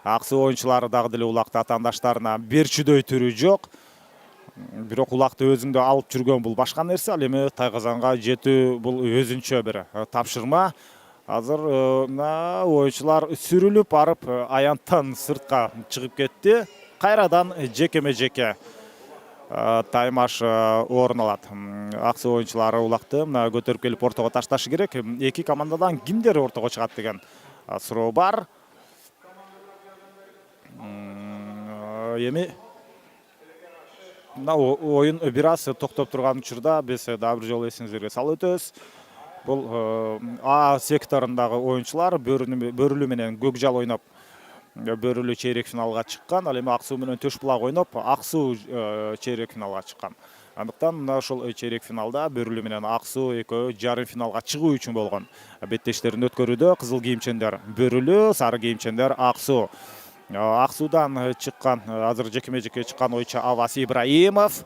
Ак Суу оюнчулары дагы деле улакты атаандаштарына берчүдөй түрү жок. Бирок улакты өзүңдө алып жүргөн бул башка нерсе. Ал эми тайгазанга жетүү бул өзүнчө бир тапшырма. Азыр мына оюнчулар сүрүлүп барып аянттан сыртка чыгып кетти. Кайрадан жекеме-жеке таймаш орун алат. Ак Суу оюнчулары улакты мына көтөрүп келип ортого ташташы керек. Эки командадан кимдер ортого чыгат деген суроо бар. Эми мына оюн бир аз токтоп турган учурда биз дагы бир жолу эсиңиздерге салып өтөбүз. Бул А секторундагы оюнчулар Бөрүлү менен Көкжал ойноп, Бөрүлү чейрек финалга чыккан. Ал эми Ак Суу менен Төшбулак ойноп, Ак Суу чейрек финалга чыккан. Андыктан мына ошол чейрек финалда Бөрүлү менен Ак Суу экөө жарым финалга чыгуу үчүн болгон беттештерин өткөрүүдө. Кызыл кийимчендер Бөрүлү, сары кийимчендер Ак Суу. Ак Суудан чыккан, азыр жекеме-жеке чыккан ойчу Авас Ибраимов.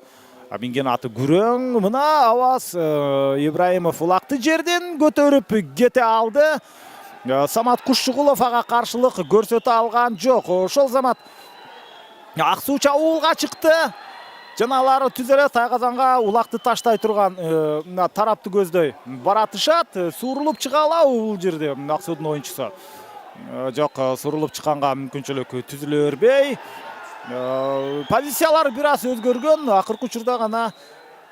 Минген аты Күрөң. Мына Авас Ибраимов улакты жерден көтөрүп кете алды. Самат Кушчугулов ага каршылык көрсөтө алган жок. Ошол замат Ак Суу чабуулга чыкты. Жана алар түз эле тайгазанга улакты таштай турган тарапты көздөй баратышат. Суурулуп чыга алабы бул жерде Ак Суудун оюнчусу? жок, сурулуп чыкканга мүмкүнчүлүк түзүлө бербей. Позициялар бир аз өзгөргөн. Акыркы учурда гана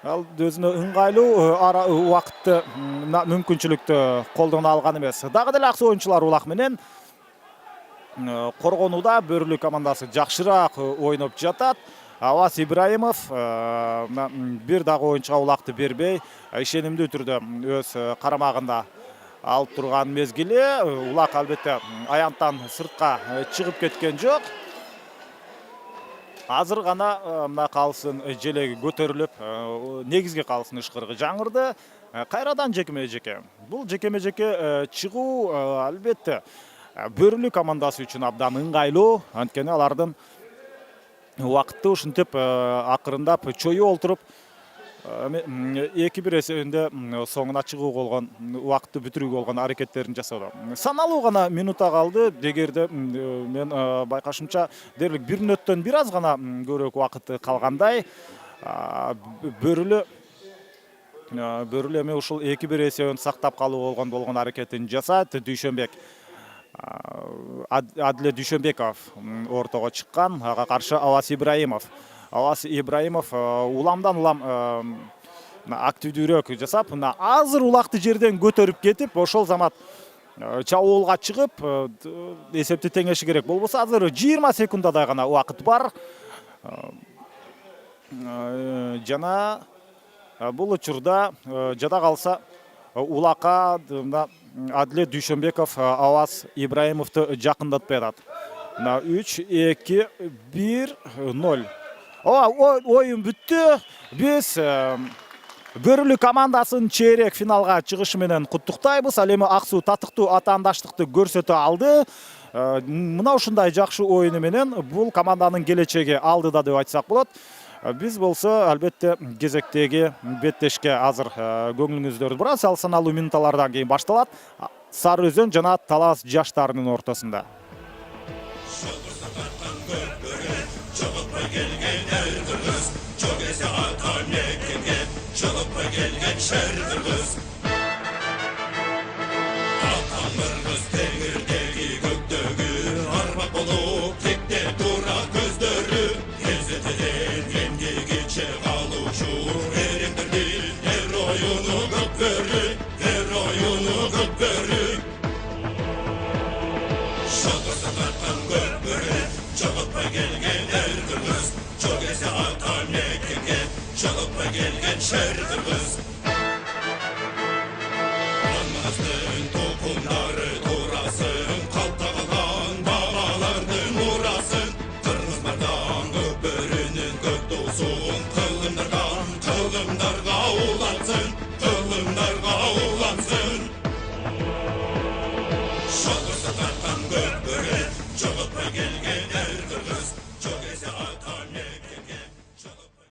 ал өзүнө ыңгайлуу убакытты мүмкүнчүлүктү колдоно алган эмес. Дагы деле аксы оюнчулар улак менен коргонууда Бөрүлү командасы жакшыраак ойноп жатат. Аваз Ибраимов бир дагы оюнчуга улакты бербей, ишенимдүү түрдө өз карамагында алып турган мезгили. Улак албетте аянттан сыртка чыгып кеткен жок. Азыр гана мына калсын желеги көтөрүлүп, негизги калсын ышкырыгы жаңырды. Кайрадан жекеме-жеке. Бул жекеме-жеке чыгуу албетте Бөрүлү командасы үчүн абдан ыңгайлуу. Анткени алардын убакытты ушинтип акырындап чою олтуруп 2-1 эсебинде соңуна чыгуу болгон, убакытты бүтүрүүгө болгон аракеттерин жасоодо. Саналуу гана минута калды. Дегерде мен байкашымча дерлик 1 мүнөттөн бир аз гана көбүрөөк убакыт калгандай. Бөрүлү эми ушул 2-1 эсебин сактап калуу болгон аракетин жасайт. Дүйшөнбек, Адилет Дүйшөнбеков ортого чыккан. Ага каршы Аваз Ибраимов. Аваз Ибраимов уламдан улам активдүүрөөк жасап, азыр улакты жерден көтөрүп кетип, ошол замат чабуулга чыгып, эсепти теңеши керек. Болбосо азыр 20 секундадай гана убакыт бар. Жана бул учурда жада калса улакка Адилет Дүйшөнбеков Аваз Ибраимовду жакындатпай атат. 3-2-1-0. Ойын бүттү. Биз Бөрүлү командасын чейрек финалга чыгышы менен куттуктайбыз. Ал эми ак суу татыктуу атаандаштыкты көрсөтө алды. Мына ушундай жакшы оюну менен бул команданын келечеги алдыда деп айтсак болот. Биз болсо албетте кезектеги беттешке азыр көңүлүңүздөрдү бурабыз. Ал саналуу минуталардан кийин башталат. Сары Өзөн жана Талас жаштарынын ортосунда. Çalıpa gelgen şerdirgіз Atanlarımız dengirdegi göktөгү Armak olup tekte dura көздөрү Ezzeteden emgegiçe kaluşu Erimdirdin her oyunu gökbörü Şalgısa tartan gökbörü Çalıpa gelgen erdirgіз Çok ese atan nekenge Çalıpa gelgen şerdirgіз Anmazın topunları turasın Kaltağılan bağalardın uğrasın Kırmızlardan gökbörünün gökdoğusun Kılımlarga ulansın Şalgısa tartan gökbörü